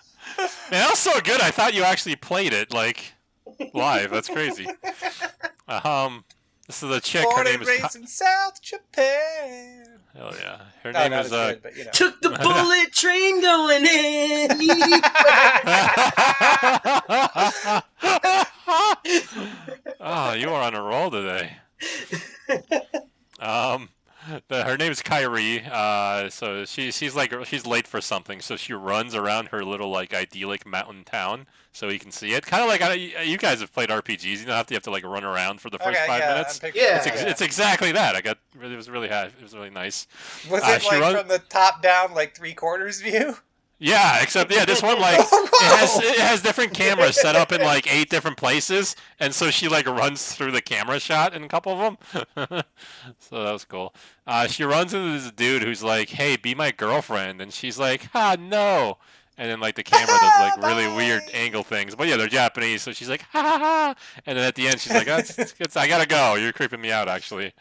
that was so good. I thought you actually played it like live. That's crazy. This is a chick. Her Born name and is. raised in South Japan. Hell yeah. Her No, name not is. as good, but you know. Took the bullet train going in. Oh, you are on a roll today. Her name's Kyrie. So she's late for something. So she runs around her little like idyllic mountain town so you can see it. Kind of like you guys have played RPGs. You don't have to like run around for the first 5 minutes. Yeah. It's exactly that. It was really nice. Was it she like runs- from the top down, like 3/4 view? Yeah, except this one like it has different cameras set up in like 8 different places, and so she like runs through the camera shot in a couple of them. So that was cool. She runs into this dude who's like, "Hey, be my girlfriend," and she's like, "Ah, no." And then like the camera does like really weird angle things, but yeah, they're Japanese, so she's like, "Ha ha ha," and then at the end she's like, it's, "I gotta go. You're creeping me out, actually."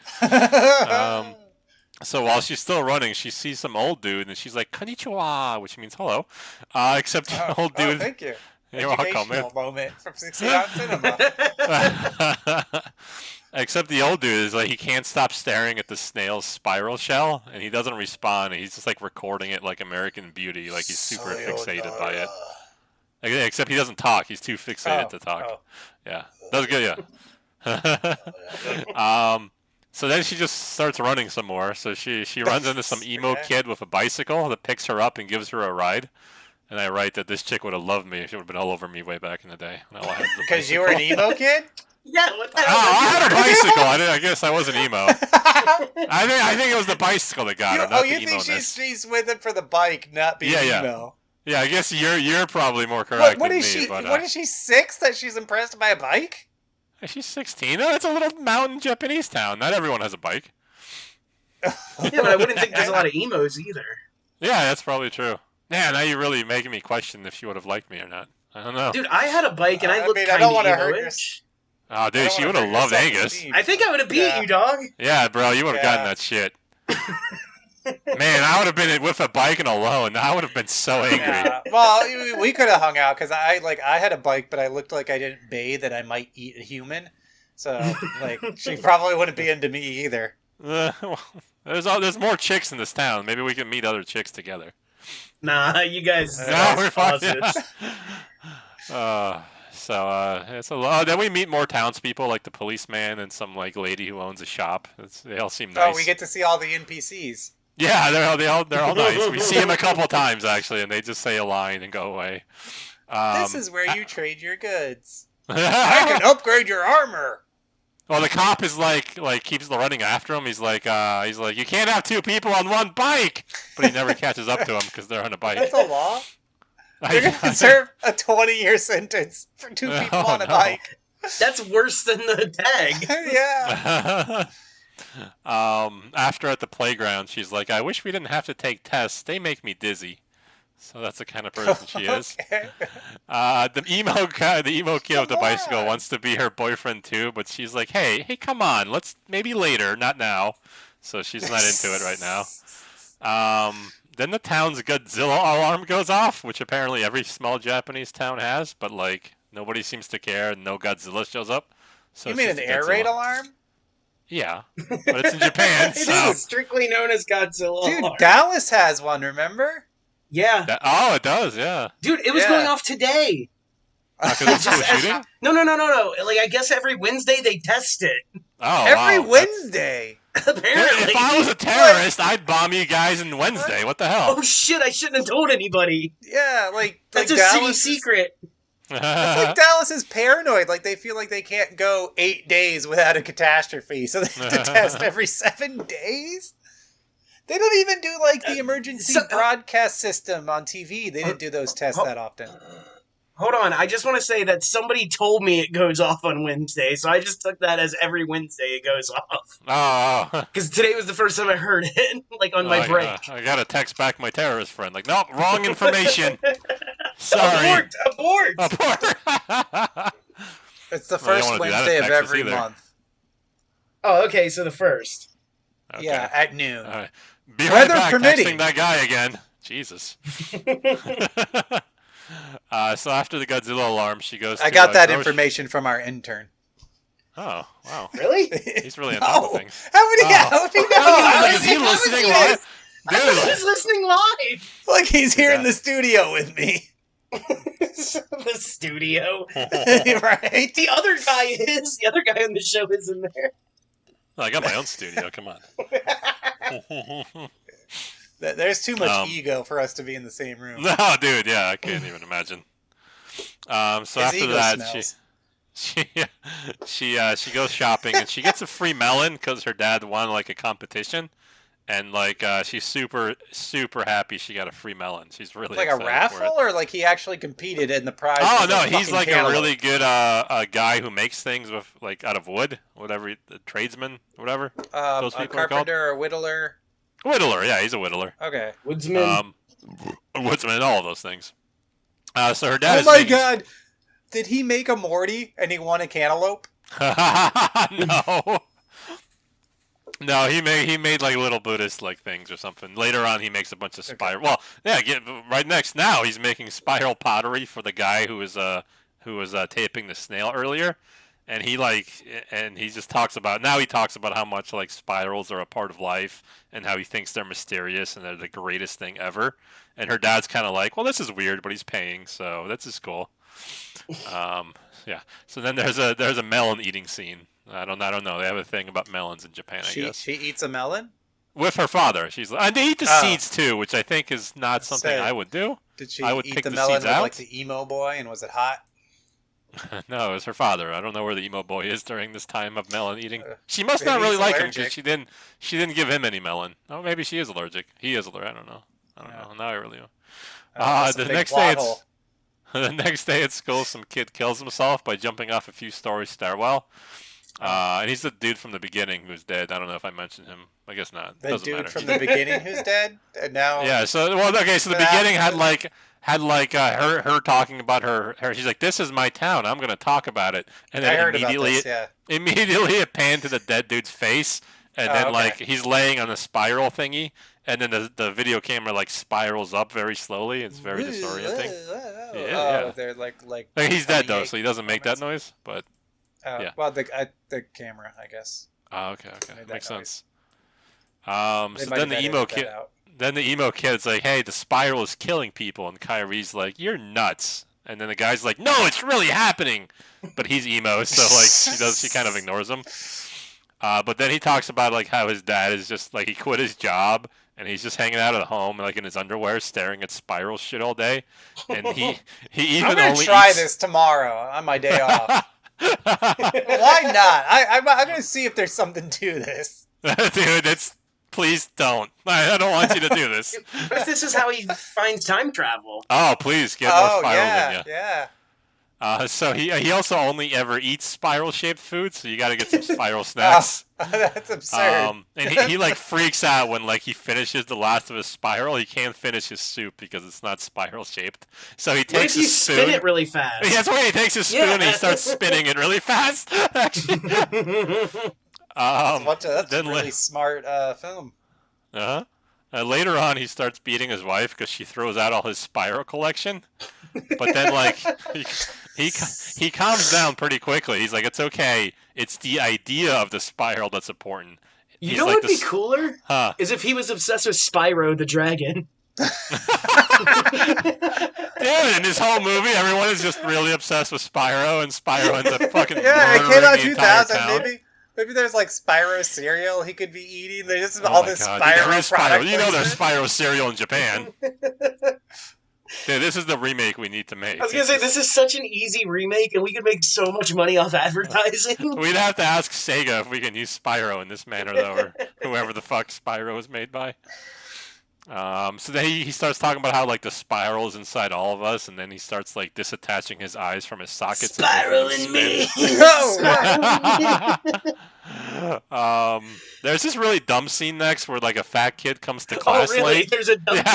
So while she's still running, she sees some old dude, and she's like, "Konnichiwa," which means hello. Except the old Oh, dude. thank you. You're welcome, man. Educational moment from 60 on cinema. Except the old dude is like he can't stop staring at the snail's spiral shell, and he doesn't respond. And he's just like recording it like American Beauty, like he's super fixated by it. Except he doesn't talk; he's too fixated to talk. Oh. Yeah, that was good. Yeah. So then she just starts running some more. So she runs into some emo kid with a bicycle that picks her up and gives her a ride. And I write that this chick would have loved me. She would have been all over me way back in the day. Because you were an emo kid? Yeah, what the Oh, hell? I had a bicycle. I guess I wasn't emo. I think it was the bicycle that got her, not the you think emo-ness. she's with him for the bike, not being Yeah. emo? Yeah, I guess you're probably more correct What than is me. she? But, What is she 6 that she's impressed by a bike? she's 16. Oh, it's a little mountain Japanese town. Not everyone has a bike. Yeah, but I wouldn't think there's a lot of emos either. Yeah, that's probably true. Yeah, now you're really making me question if she would have liked me or not. I don't know. Dude, I had a bike and I looked I kind don't of wanna hurt emo-ish. Oh, dude, I she don't would wanna have hurt loved your Angus. self-esteem. I think I would have beat you, dog. Yeah, bro, you would have gotten that shit. Man, I would have been with a bike and alone. I would have been so angry. Yeah. Well, we could have hung out because I had a bike, but I looked like I didn't bathe and I might eat a human. So like she probably wouldn't be into me either. Well, there's more chicks in this town. Maybe we can meet other chicks together. Nah, you guys. No, we're fine. positives. Then we meet more townspeople, like the policeman and some like lady who owns a shop. They all seem Oh, nice. we get to see all the NPCs. Yeah, they're all nice. We see them a couple times actually, and they just say a line and go away. This is where you trade your goods. I can upgrade your armor. Well, the cop is like keeps running after him. He's like you can't have two people on one bike, but he never catches up to him because they're on a bike. That's a law. You're going to serve a 20-year sentence for two people on a bike. That's worse than the tag. Yeah. After at the playground, she's like, I wish we didn't have to take tests. They make me dizzy. So that's the kind of person she is. Okay. The emo kid with the bicycle wants to be her boyfriend too, but she's like, hey, come on, let's maybe later, not now. So she's not into it right now. Then the town's Godzilla alarm goes off, which apparently every small Japanese town has, but like nobody seems to care, and no Godzilla shows up. So You mean an air raid alarm? Yeah, but it's in Japan, It so is strictly known as Godzilla. Dude, alarm. Dallas has one, remember? Yeah. it does, yeah. Dude, it was Yeah. going off today. Because it's school shooting? No. Like, I guess every Wednesday they test it. Oh, Every wow. Wednesday. Apparently. If I was a terrorist, I'd bomb you guys on Wednesday. What the hell? Oh shit! I shouldn't have told anybody. Yeah, That's like a city Dallas secret. It's like Dallas is paranoid. Like they feel like they can't go 8 days without a catastrophe, so they have to test every 7 days. They don't even do like the emergency broadcast system on TV. They didn't do those tests that often. Hold on, I just want to say that somebody told me it goes off on Wednesday, so I just took that as every Wednesday it goes off. Oh. Because today was the first time I heard it, like on my break. I gotta text back my terrorist friend. Like, nope, wrong information. Sorry. Abort! It's the Well, you first don't wanna do that Wednesday in of Texas every either. month. Oh, okay, so the first. Okay. Yeah, at noon. All right. Be right Weather back, permitting. texting that guy again. Jesus. So after the Godzilla alarm, she goes I to, got that grocery- information from our intern. Oh, wow. Really? He's really on top of No. things. How would he know? I was like, is he How listening is live? I thought I Dude. was listening live. Like he's here in Yeah. the studio with me. The studio. Right? The other guy is. The other guy on the show is in there. I got my own studio. Come on. There's too much Um, ego for us to be in the same room. No, dude, yeah, I can't even imagine. So His after ego that, smells. she goes shopping and she gets a free melon because her dad won like a competition, and like she's super happy she got a free melon. She's really Like a excited for it. raffle, or like he actually competed in the prize? Oh was no, a he's fucking like cantaloupe. a really good a guy who makes things with like out of wood, whatever, the tradesman, whatever. Those a people are called? carpenter or whittler. Whittler, yeah, he's a whittler. Okay. Woodsman. Woodsman, all of those things. So her dad Oh is my making- god! Did he make a Morty and he won a cantaloupe? No. No, he made like little Buddhist like things or something. Later on, he makes a bunch of spiral. Well, yeah, right next now he's making spiral pottery for the guy who was taping the snail earlier, and he just talks about how much like spirals are a part of life and how he thinks they're mysterious and they're the greatest thing ever. And her dad's kind of like, well, this is weird, but he's paying, so that's just cool. Yeah. So then there's a melon eating scene. I don't know. They have a thing about melons in Japan, I guess. She eats a melon? With her father. And they eat the seeds too, which I think is not something I would do. Did she I would eat pick the the melon seeds with out. like the emo boy, and was it hot? No, it was her father. I don't know where the emo boy is during this time of melon eating. She must maybe not really he's like him allergic. because she didn't give him any melon. Oh, maybe she is allergic. He is allergic. I don't know. Now I really know. That's a The big next plot day hole. the next day at school, some kid kills himself by jumping off a few-story stairwell. And he's the dude from the beginning who's dead. I don't know if I mentioned him. I guess not. The Doesn't dude matter. from the beginning who's dead, and now Yeah. So the beginning had her talking about her. She's like, "This is my town. I'm gonna talk about it." And I then heard about this. Yeah. immediately it panned to the dead dude's face, and then okay. like he's laying on a spiral thingy, and then the video camera like spirals up very slowly. It's very disorienting. Yeah. They're like Like, he's dead though, coming so he doesn't make that moments. noise. But yeah. Well, the camera, I guess. oh, okay, Made that makes noise. sense. They So might then have the emo edited that kid. out. Then the emo kid's like, "Hey, the spiral is killing people," and Kyrie's like, "You're nuts." And then the guy's like, no, it's really happening. But he's emo, so like she kind of ignores him. But then he talks about like how his dad is just like he quit his job and he's just hanging out at home like in his underwear staring at spiral shit all day. And he even I'm gonna only try eats... this tomorrow on my day off. Why not? I'm gonna see if there's something to this. Dude, please don't. I don't want you to do this. But this is how he finds time travel. Oh, please get more spirals in you. Yeah. So he also only ever eats spiral-shaped food, so you got to get some spiral snacks. That's absurd. And he like freaks out when like he finishes the last of his spiral. He can't finish his soup because it's not spiral-shaped. So he takes his spoon. Spin it really fast? Yeah, that's why he takes his spoon and he starts spinning it really fast. Actually. That's a really smart film. Later on, he starts beating his wife because she throws out all his spiral collection. But then, like, he calms down pretty quickly. He's like, "It's okay. It's the idea of the spiral that's important." You know what would be cooler? Is if he was obsessed with Spyro the dragon. Dude, in this whole movie, everyone is just really obsessed with Spyro, and Spyro ends up fucking it murdering came out the 2000. entire town. Maybe there's like Spyro cereal he could be eating. There's just all this Spyro product. You know there's Spyro cereal in Japan. Dude, this is the remake we need to make. I was gonna say, this is such an easy remake, and we could make so much money off advertising. We'd have to ask Sega if we can use Spyro in this manner, though, or whoever the fuck Spyro was made by. So then he starts talking about how like the spiral is inside all of us, and then he starts like disattaching his eyes from his sockets. Spiral in me. There's this really dumb scene next where like a fat kid comes to class late. There's a dumb scene.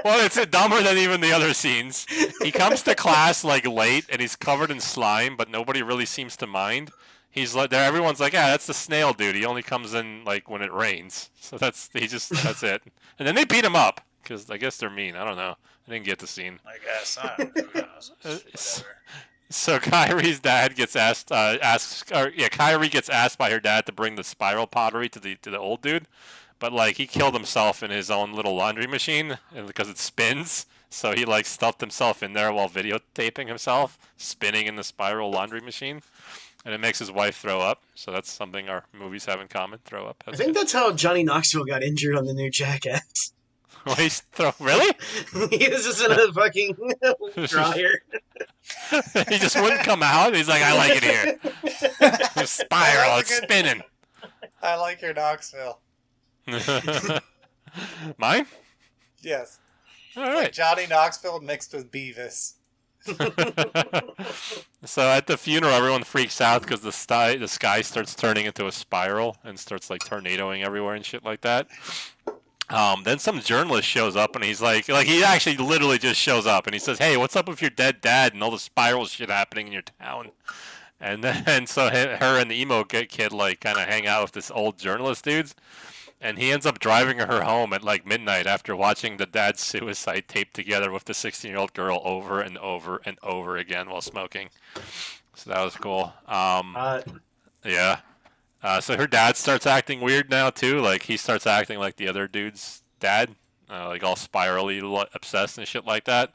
Well, it's dumber than even the other scenes. He comes to class like late, and he's covered in slime, but nobody really seems to mind. He's like, there. Everyone's like, yeah, that's the snail dude. He only comes in like when it rains. So that's it. And then they beat him up because I guess they're mean. I don't know. I didn't get the scene. I guess. I don't know. Who knows? Whatever. So Kyrie's dad gets Kyrie gets asked by her dad to bring the spiral pottery to the old dude, but like he killed himself in his own little laundry machine because it spins. So he like stuffed himself in there while videotaping himself spinning in the spiral laundry machine. And it makes his wife throw up. So that's something our movies have in common. Throw up. I think that's how Johnny Knoxville got injured on the new Jackass. Really? He was just in a fucking dryer. He just wouldn't come out. He's like, I like it here. The spiral, it's spinning. I like your Knoxville. Mine? Yes. All right. Like Johnny Knoxville mixed with Beavis. So at the funeral, everyone freaks out because the sky starts turning into a spiral and starts like tornadoing everywhere and shit like that. Then some journalist shows up and he's like he actually literally just shows up and he says, "Hey, what's up with your dead dad and all the spiral shit happening in your town?" And then so her and the emo kid like kind of hang out with this old journalist dudes. And he ends up driving her home at like midnight after watching the dad's suicide taped together with the 16-year-old girl over and over and over again while smoking. So that was cool. Yeah. So her dad starts acting weird now too. Like he starts acting like the other dude's dad, like all spirally obsessed and shit like that.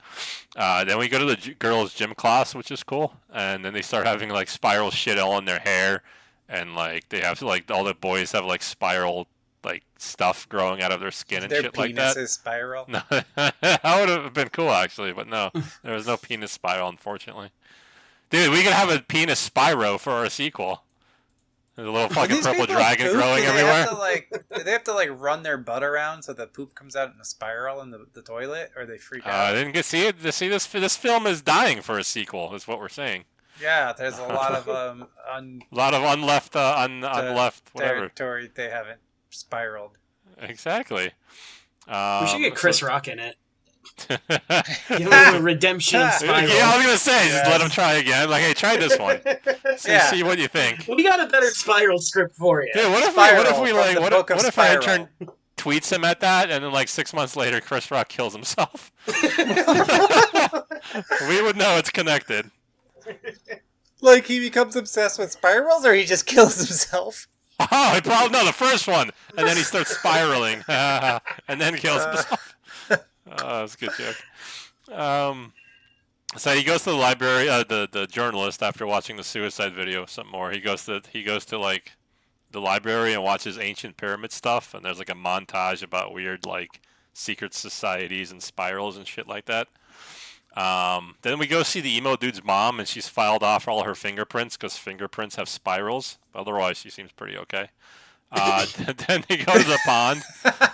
Then we go to the girls' gym class, which is cool. And then they start having like spiral shit all in their hair, and like they have like all the boys have like spiral like stuff growing out of their skin and shit like that. Their penises spiral. No, that would have been cool actually, but no, there was no penis spiral, unfortunately. Dude, we could have a penis Spyro for our sequel. There's a little fucking purple dragon growing everywhere. Do they have to like run their butt around so the poop comes out in a spiral in the toilet, or they freak out? I didn't get see it. See this film is dying for a sequel. Is what we're saying. Yeah, there's a lot of unleft whatever territory they haven't spiraled. Exactly. We should get Chris Rock in it. Give him a redemption spiral. Yeah, I was gonna say, just let him try again. Like, hey, try this one. See what you think. We got a better spiral script for you. Dude, what if Intern tweets him at that, and then like 6 months later, Chris Rock kills himself? We would know it's connected. Like he becomes obsessed with spirals, or he just kills himself. Oh, the first one, and then he starts spiraling, and then kills himself. Oh, that's a good joke. So he goes to the library. The journalist, after watching the suicide video, something more. He goes to like the library and watches ancient pyramid stuff. And there's like a montage about weird like secret societies and spirals and shit like that. Then we go see the emo dude's mom, and she's filed off all her fingerprints because fingerprints have spirals. Otherwise, she seems pretty okay. Then they go to the pond,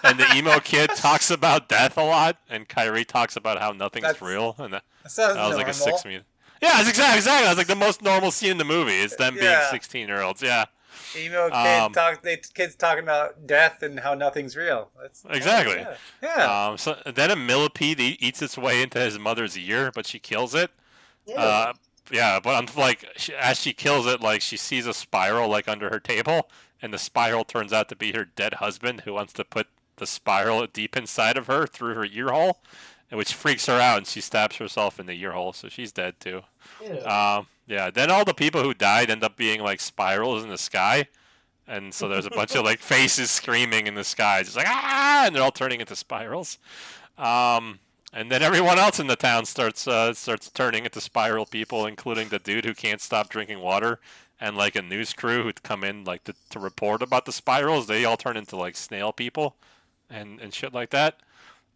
and the emo kid talks about death a lot, and Kyrie talks about how nothing's real. And that sounds was normal. like a 6 minute. Yeah, it's exactly. That was like the most normal scene in the movie. It's them being 16-year-olds. Yeah. Emo kids talking about death and how nothing's real. Exactly. Yeah. So then a millipede eats its way into his mother's ear, but she kills it. Yeah. But I'm like, as she kills it, like she sees a spiral like under her table, and the spiral turns out to be her dead husband, who wants to put the spiral deep inside of her through her ear hole, which freaks her out, and she stabs herself in the ear hole, so she's dead too. Yeah. Then all the people who died end up being like spirals in the sky, and so there's a bunch of like faces screaming in the sky, just like ah, and they're all turning into spirals. And then everyone else in the town starts turning into spiral people, including the dude who can't stop drinking water, and like a news crew who'd come in like to report about the spirals. They all turn into like snail people, and shit like that.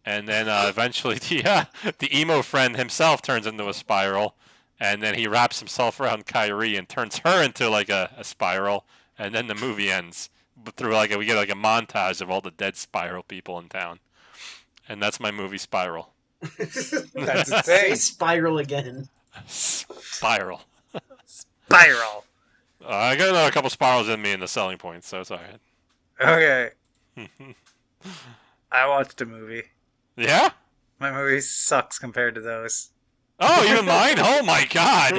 And then eventually the emo friend himself turns into a spiral, and then he wraps himself around Kyrie and turns her into like a spiral, and then the movie ends through like we get like a montage of all the dead spiral people in town, and that's my movie Spiral. That's Say insane. spiral again. Spiral. Spiral. I got another couple spirals in me in the selling points, so it's alright. Okay. I watched a movie. Yeah? My movie sucks compared to those. Oh, even mine? Oh my god!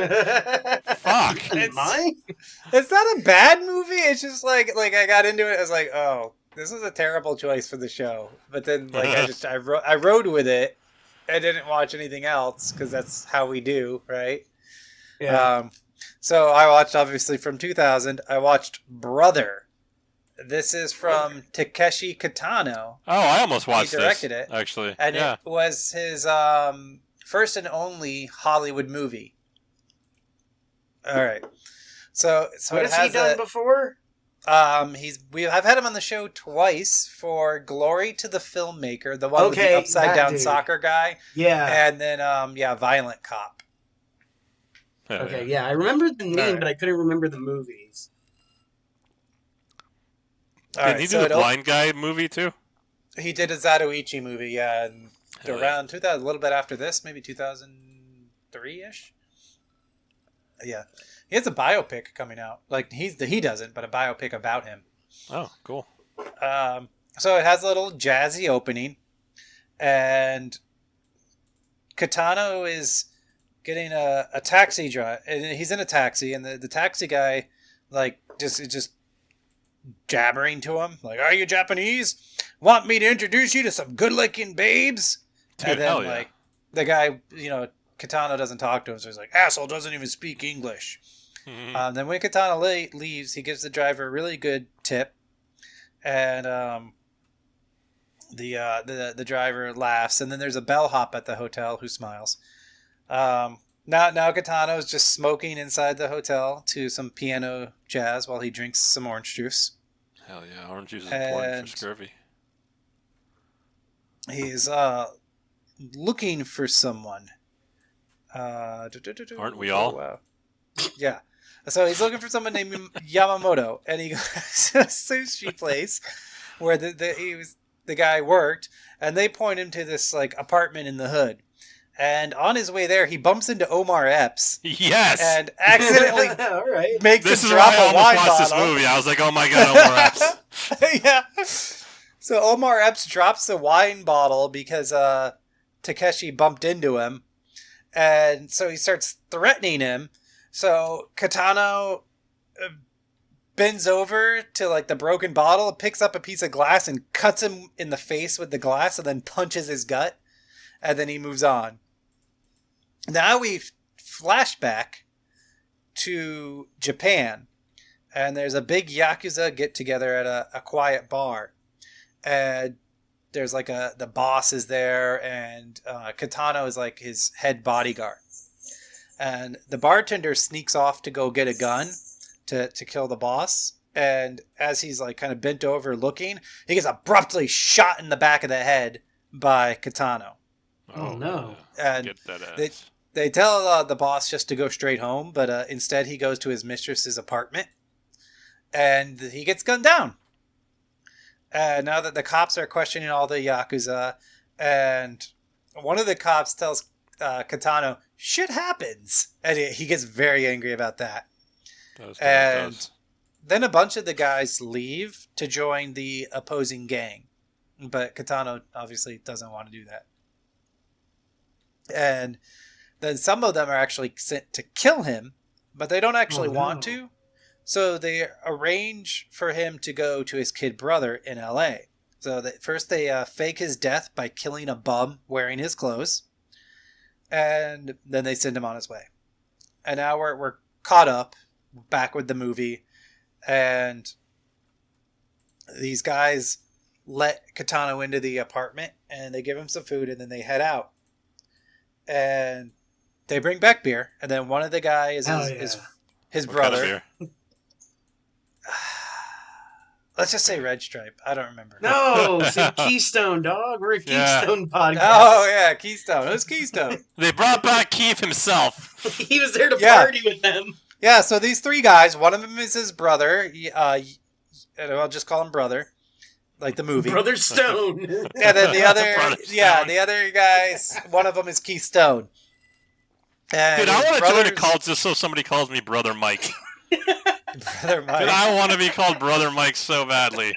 Fuck. Mine? It's not a bad movie. It's just like I got into it. I was like, oh, this is a terrible choice for the show. But then like I rode with it. I didn't watch anything else because that's how we do, right? Yeah. So I watched, obviously, from 2000, I watched Brother. This is from Takeshi Kitano. Oh, I almost watched He directed it. actually. And yeah. it was his first and only Hollywood movie. All right. So what it has he has done before? I've had him on the show twice for Glory to the Filmmaker, the one with the upside down soccer guy. Yeah. And then Violent Cop. Okay, yeah, I remember the name, but I couldn't remember the movies. Did he do the Blind Guy movie too? He did a Zatoichi movie, yeah, and around 2000, a little bit after this, maybe 2003-ish. Yeah, he has a biopic coming out. Like he doesn't, but a biopic about him. Oh, cool. So it has a little jazzy opening, and Kitano is getting a taxi drive, and he's in a taxi, and the taxi guy like just jabbering to him, like, "Are you Japanese? Want me to introduce you to some good-looking babes?" Dude, and then hell yeah. like the guy, Kitano doesn't talk to him, so he's like, "Asshole doesn't even speak English." Mm-hmm. Then when Kitano leaves, he gives the driver a really good tip, and the driver laughs, and then there's a bellhop at the hotel who smiles. Now Kitano's just smoking inside the hotel to some piano jazz while he drinks some orange juice. Hell yeah, orange juice is important for scurvy. He's looking for someone. Aren't we all? Wow. Yeah. So he's looking for someone named Yamamoto, and he goes to a sushi place where the guy worked, and they point him to this like apartment in the hood. And on his way there, he bumps into Omar Epps. Yes. And accidentally All right. makes This him is drop why I a wine almost watched this bottle. movie. I was like, oh my god, Omar Epps. Yeah. So Omar Epps drops the wine bottle because Takeshi bumped into him. And so he starts threatening him. So Kitano bends over to like the broken bottle, picks up a piece of glass and cuts him in the face with the glass, and then punches his gut. And then he moves on. Now we flashback to Japan, and there's a big Yakuza get-together at a quiet bar. And there's like the boss is there, and Kitano is like his head bodyguard. And the bartender sneaks off to go get a gun to kill the boss. And as he's like kind of bent over looking, he gets abruptly shot in the back of the head by Kitano. Oh, no. And Get that ass. they tell the boss just to go straight home, but instead he goes to his mistress's apartment, and he gets gunned down. Now that the cops are questioning all the Yakuza, and one of the cops tells Kitano, shit happens. And he gets very angry about that. And then a bunch of the guys leave to join the opposing gang. But Kitano obviously doesn't want to do that. And then some of them are actually sent to kill him, but they don't actually want to. So they arrange for him to go to his kid brother in LA. So first they fake his death by killing a bum wearing his clothes. And then they send him on his way. And now we're caught up back with the movie. And these guys let Kitano into the apartment, and they give him some food, and then they head out. And they bring back beer, and then one of the guys is his brother. Kind of Let's just say Red Stripe. I don't remember. No, see, Keystone, dog. We're a Keystone podcast. Oh, yeah, Keystone. Who's Keystone? They brought back Keith himself. He was there to party with them. Yeah, so these three guys, one of them is his brother. And I'll just call him brother, like the movie. Brother Stone. And then the other, Brother yeah, Stone. the other guys, one of them is Keystone. And Dude, I his want to join a brother's- cult just so somebody calls me Brother Mike. Brother Mike. Dude, I want to be called Brother Mike so badly.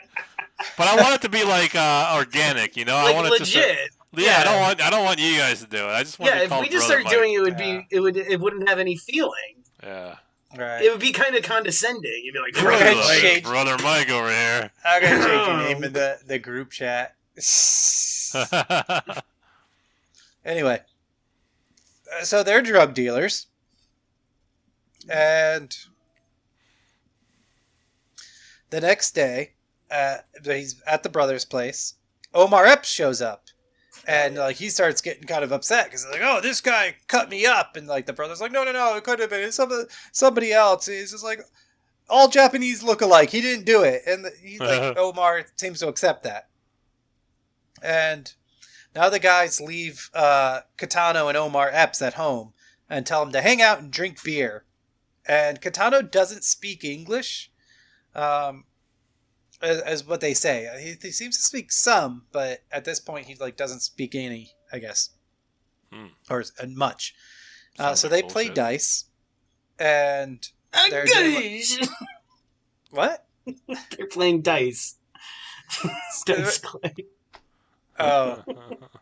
But I want it to be like organic, you know? I Like want it legit. to I don't want you guys to do it. I just want to Yeah, be if called we just Brother started doing Mike. it, it wouldn't have any feeling. Yeah. Right. It would be kind of condescending. You'd be like, We're "Brother gonna Mike." change- Brother Mike over here. I'm going to change your name in the group chat. Anyway. So they're drug dealers. And the next day, he's at the brother's place. Omar Epps shows up. And like he starts getting kind of upset because he's like, "Oh, this guy cut me up," and like the brother's like, "No, it could have been somebody else." He's just like, "All Japanese look alike. He didn't do it," and he's like, Omar seems to accept that. And now the guys leave Kitano and Omar Epps at home and tell him to hang out and drink beer. And Kitano doesn't speak English. As what they say, he seems to speak some, but at this point he like doesn't speak any, I guess, or much. Sounds So like they play bullshit. dice, and they're doing, what? They're playing dice. Dice clay. Oh,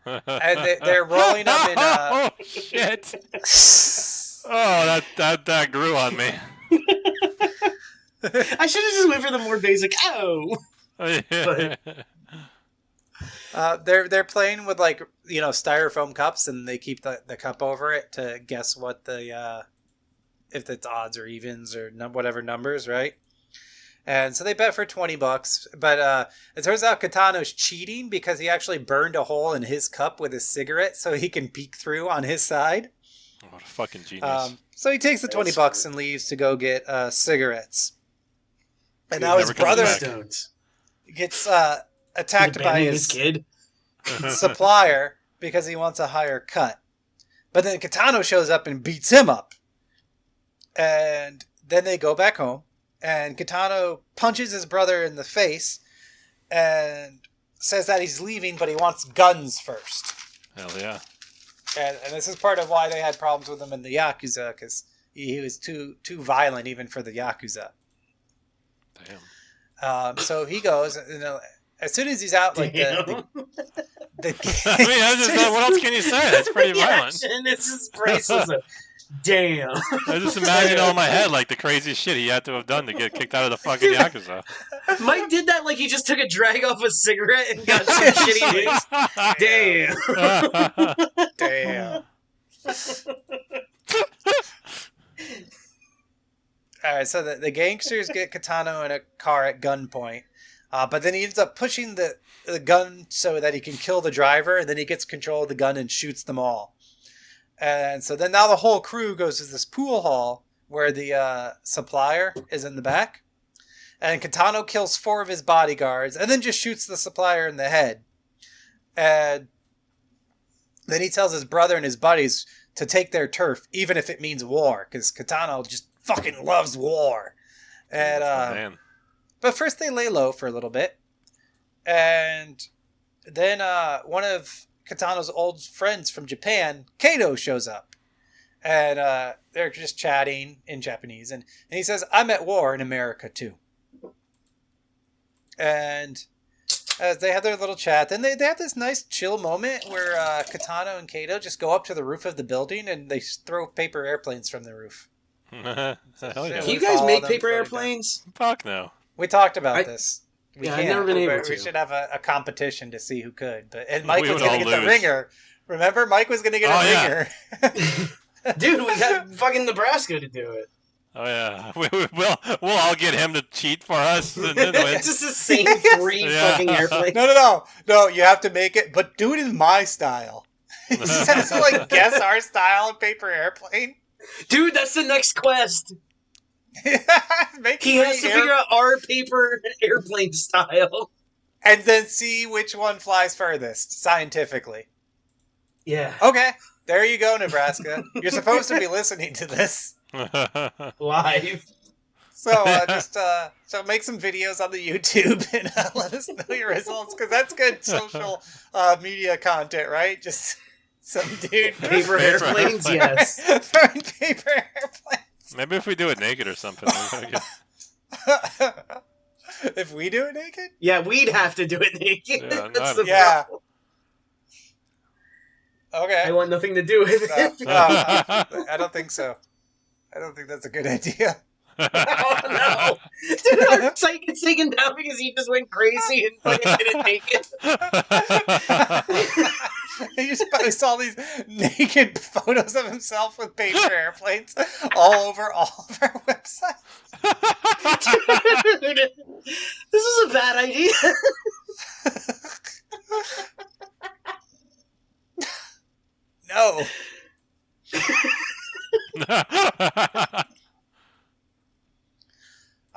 and they're rolling them in. Oh shit! Oh, that grew on me. I should have just went for the more basic. Oh, They're playing with like styrofoam cups, and they keep the cup over it to guess what the if it's odds or evens or whatever numbers, right? And so they bet for $20, but it turns out Kitano's cheating because he actually burned a hole in his cup with his cigarette so he can peek through on his side. What a fucking genius! So he takes the $20 and leaves to go get cigarettes. And now his never comes brother back. Stones. gets attacked by Abandoning his kid. supplier because he wants a higher cut. But then Kitano shows up and beats him up. And then they go back home. And Kitano punches his brother in the face and says that he's leaving, but he wants guns first. Hell yeah! And this is part of why they had problems with him in the Yakuza, because he was too violent even for the Yakuza. Damn. So he goes, as soon as he's out, like the I mean, what else can you say? That's pretty violent. It's just priceless. Damn. I just imagine all in my head like the crazy shit he had to have done to get kicked out of the fucking Yakuza. Mike did that like he just took a drag off a cigarette and got some shitty news. Damn. Damn. All right, so the gangsters get Kitano in a car at gunpoint. But then he ends up pushing the gun so that he can kill the driver, and then he gets control of the gun and shoots them all. And so then now the whole crew goes to this pool hall where the supplier is in the back. And Kitano kills 4 of his bodyguards and then just shoots the supplier in the head. And then he tells his brother and his buddies to take their turf, even if it means war, because Kitano just fucking loves war. And Man. but first they lay low for a little bit. And then one of Kitano's old friends from Japan, Kato, shows up. And they're just chatting in Japanese. And he says, I'm at war in America, too. And as they have their little chat, then they have this nice chill moment where Kitano and Kato just go up to the roof of the building and they throw paper airplanes from the roof. Hell yeah. Can you guys make paper airplanes? Fuck no. We talked about this. We I've can't, never been able but we to. should have a competition to see who could. And Mike We was would going to all get the lose. ringer. Remember? Mike was going to get Oh, a yeah. ringer. Dude, we got fucking Nebraska to do it. Oh yeah, we'll all get him to cheat for us and then win. It's just the same 3 Yeah. fucking airplanes. No, you have to make it, but do it in my style. You just have to, like, guess our style of paper airplane. Dude, that's the next quest. Make He has to 3 figure out our paper airplane style. and then see which one flies furthest, scientifically. Yeah. Okay, there you go, Nebraska. You're supposed to be listening to this. Live. So so make some videos on the YouTube and let us know your results, because that's good social media content, right? Just some dude Paper airplanes, yes. throwing paper airplanes. Maybe if we do it naked or something. If we do it naked? Yeah, we'd have to do it naked. Yeah, That's not- the Yeah. problem. Okay. I want nothing to do with it. I don't think so. I don't think that's a good idea. Oh no! Dude, our site gets taken down because he just went crazy and fucking did it naked. He just posts all these naked photos of himself with paper airplanes all over all of our websites. Dude, this is a bad idea. No.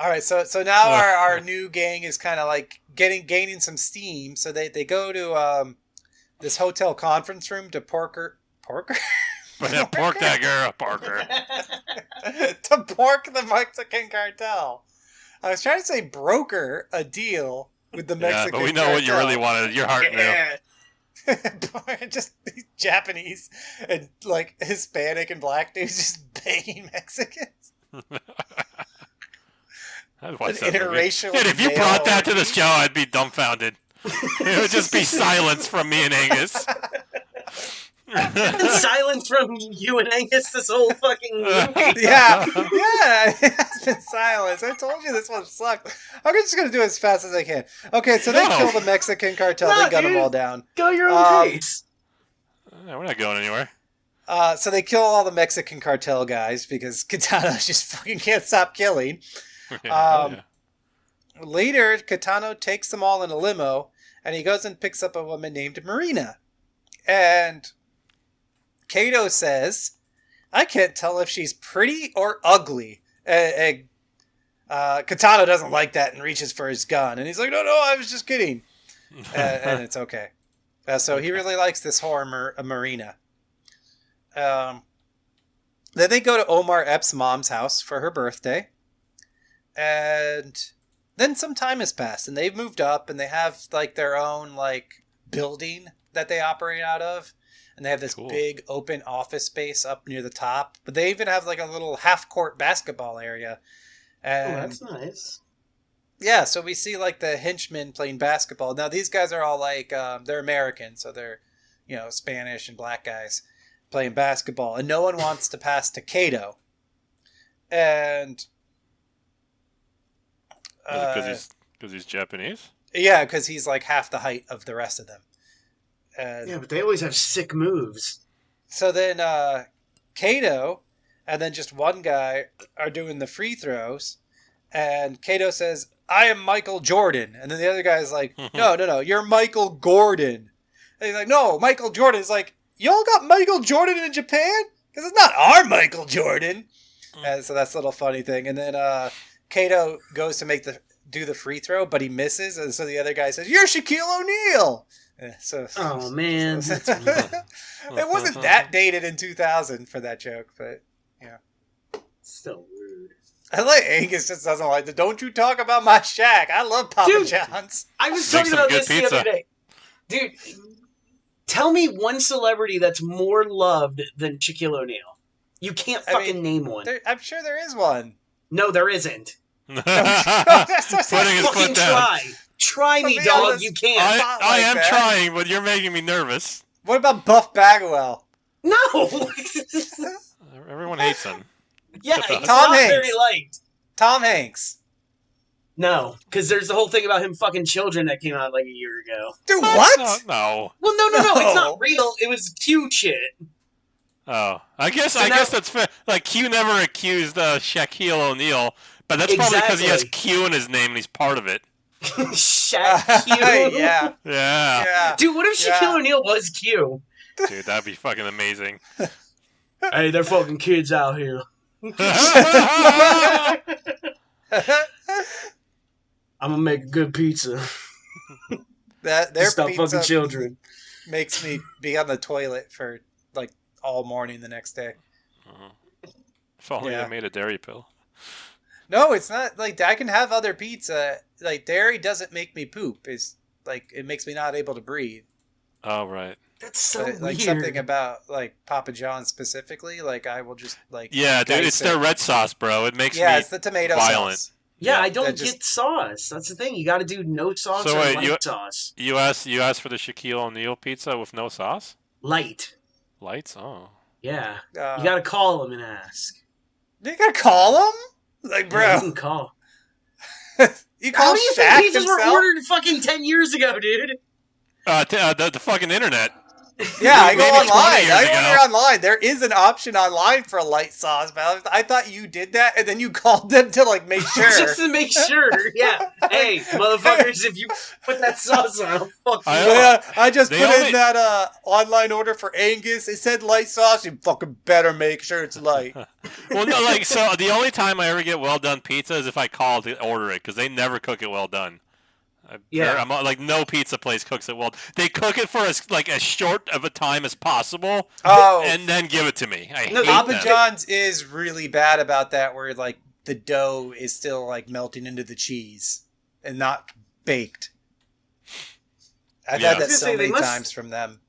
All right, so now our new gang is kind of like gaining some steam. So they go to this hotel conference room to pork that girl, Parker. to pork the Mexican cartel. I was trying to say broker a deal with the Mexican Yeah, but we know what you really wanted. Your heart knew. Yeah. Just these Japanese and like Hispanic and black dudes just banging Mexicans. I'd watch An that movie. interracial Dude, if you male brought that to the orgy. show, I'd be dumbfounded. It would just be silence from me and Angus. Silence from you and Angus this whole fucking movie. Yeah, it has been silence. I told you this one sucked. I'm just gonna do it as fast as I can. Okay, so they No. kill the Mexican cartel. No, They gun them dude. all down. Go your own Um, pace. Yeah, we're not going anywhere. So they kill all the Mexican cartel guys because Kitano just fucking can't stop killing. Yeah. Later, Kitano takes them all in a limo, and he goes and picks up a woman named Marina. And Kato says, I can't tell if she's pretty or ugly. Kitano doesn't like that and reaches for his gun. And he's like, no, I was just kidding. And it's okay. So he really likes this whore, Marina. Then they go to Omar Epps' mom's house for her birthday. And then some time has passed, and they've moved up, and they have like their own like building that they operate out of. And they have this Cool. big open office space up near the top. But they even have like a little half-court basketball area. Oh, And that's nice. yeah, so we see like the henchmen playing basketball. Now these guys are all like they're American, so they're Spanish and black guys playing basketball, and no one wants to pass to Kato. And Because he's Japanese? yeah, because he's like half the height of the rest of them. And Yeah, but they always have sick moves. so then Kato and then just one guy are doing the free throws, And Kato says, I am Michael Jordan. And then the other guy's like, no, you're Michael Gordon. And he's like, no, Michael Jordan. Is like, y'all got Michael Jordan in Japan? Because it's not our Michael Jordan. And so that's a little funny thing. And then Kato goes to do the free throw, but he misses. And so the other guy says, you're Shaquille O'Neal. Oh, man. It wasn't that dated in 2000 for that joke, but yeah. So rude. I like Angus just doesn't like the don't you talk about my shack. I love Papa Dude, John's. I was Make talking some about good this pizza. the other day. Dude, tell me one celebrity that's more loved than Shaquille O'Neal. You can't fucking name one. I'm sure there is one. No, there isn't. Putting his Fucking foot down. Try me, Be dog. honest, You can't. I am that. trying, but you're making me nervous. What about Buff Bagwell? No. Everyone hates him. Yeah, Tom he's not Hanks. very liked. Tom Hanks. No, because there's the whole thing about him fucking children that came out like a year ago. Dude, what? No. Well, no, No. it's not real. It was cute shit. Oh, I guess So now- that's fair. Like Q never accused Shaquille O'Neal, but that's probably because he has Exactly. Q in his name and he's part of it. Shaq Q. Yeah. Yeah, Yeah. Dude, what if Shaquille Yeah. O'Neal was Q? dude, that'd be fucking amazing. Hey, they're fucking kids out here. I'm gonna make a good pizza. Their Stop fucking pizza children. makes me be on the toilet for like all morning the next day. If only Yeah. they made a dairy pill. No, it's not like I can have other pizza. Like dairy doesn't make me poop. It's like it makes me not able to breathe. Oh right. That's so But, like weird. something about like Papa John's specifically, like I will just like Yeah, dude, it's dice their it. red sauce, bro. It makes Yeah, me it's the tomato violent. sauce. Yeah, Yeah, I don't that just- get sauce. That's the thing. You got to do no sauce So or wait, light sauce. You asked for the Shaquille O'Neal pizza with no sauce? Light. Lights? Oh. Yeah. Uh, You got to call him and ask. You gotta call him, like Yeah, you bro. can call. You How call do you Shaq think pizzas were himself? ordered fucking 10 years ago, dude? The fucking internet. Yeah, I go Maybe 20 online. years I ago. order online. There is an option online for a light sauce, but I thought you did that, and then you called them to like make sure. Just to make sure. Yeah. Hey, motherfuckers, if you put that sauce on, I'll fuck you up. Yeah, I just They put only- in that online order for Angus. It said light sauce. You fucking better make sure it's light. Well, no, like, so the only time I ever get well done pizza is if I call to order it, because they never cook it well done. Yeah. I'm like, no pizza place cooks it well. They cook it for as short of a time as possible, Oh, and then give it to me. I No, hate Papa them. John's is really bad about that, where like the dough is still like melting into the cheese and not baked. I've Yeah. had I that was so gonna say, they many must- times from them.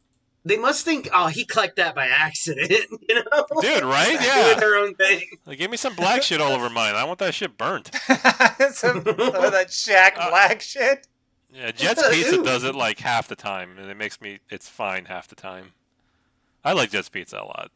They must think, oh, he clicked that by accident, you know? Dude, right? Doing Yeah. their own thing. Like, give me some black shit all over mine. I want that shit burnt. some of that Shaq Black shit. Yeah, Jet's Pizza Ew. does it like half the time, and it makes it's fine half the time. I like Jet's Pizza a lot.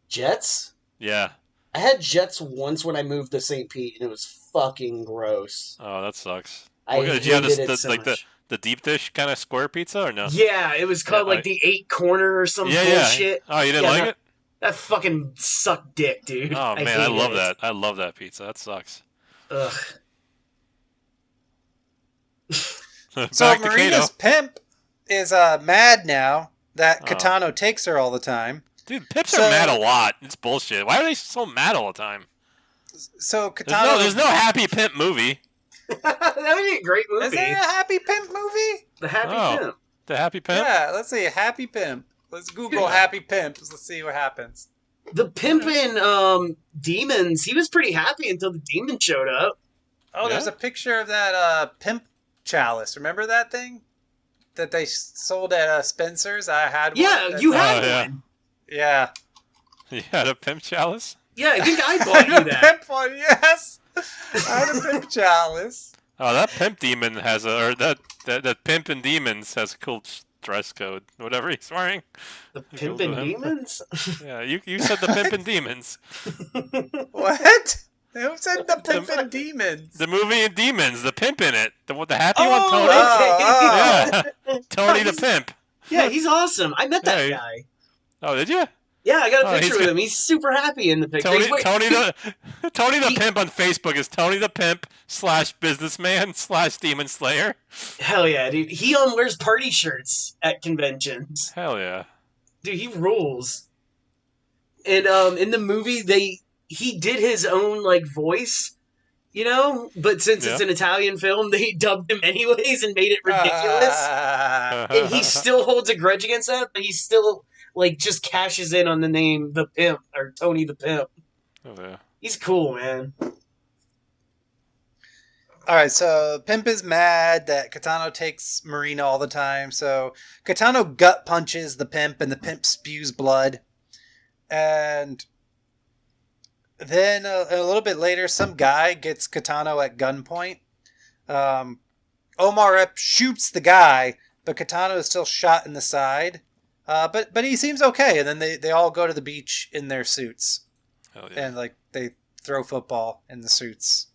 Jets? Yeah. I had Jets once when I moved to St. Pete, and it was fucking gross. Oh, that sucks. I Well, did you have hated it so like much. the deep dish kind of square pizza or no? Yeah, it was called Yeah, like the 8 corner or some yeah. bullshit. Oh, you didn't Yeah, like no, it? That fucking sucked dick, dude. Oh man, I hated love it. that. I love that pizza. That sucks. Ugh. So Back to Marina's Kato. pimp is mad now that Oh. Katano takes her all the time. Dude, pips So- are mad a lot. It's bullshit. Why are they so mad all the time? So Katano, There's no happy pimp movie. That would be a great movie. is there a Happy Pimp movie? The Happy Oh. Pimp. The happy pimp? Yeah, let's see Happy Pimp. Let's Google Yeah. Happy Pimp. Let's see what happens. The pimp in Demons, he was pretty happy until the demon showed up. Oh, there's Yeah? a picture of that pimp chalice. Remember that thing that they sold at Spencer's? I had one. Yeah, That's- you had yeah. one. Yeah. You had a pimp chalice? Yeah, I think I bought you that. Pimp one, yes. I had a pimp chalice. Oh, that pimp demon has that pimp and demons has a cool dress code. Whatever he's wearing. The Pimp and Google him. Demons? Yeah, you said the pimp and demons. What? Who said the pimp and demons? The movie and demons, the pimp in it. The happy Oh, one, Tony. Oh, Yeah, Tony the pimp. Yeah, he's awesome. I met that Yeah, guy. Oh, did you? Yeah, I got a Oh, picture he's with good. him. He's super happy in the picture. Tony, Wait, Tony the Tony the He- Pimp on Facebook is Tony the Pimp / businessman / Demon Slayer. hell yeah, dude. He wears party shirts at conventions. Hell yeah. Dude, he rules. And in the movie, he did his own like voice, But since Yeah. it's an Italian film, they dubbed him anyways and made it ridiculous. And he still holds a grudge against that, but he still like just cashes in on the name the Pimp or Tony the Pimp. Oh yeah. He's cool, man. All right, so Pimp is mad that Kitano takes Marina all the time. So Kitano gut punches the Pimp, and the Pimp spews blood. And then a little bit later, some guy gets Kitano at gunpoint. Omar Epps shoots the guy, but Kitano is still shot in the side. But he seems okay, and then they all go to the beach in their suits. Hell yeah. And like they throw football in the suits.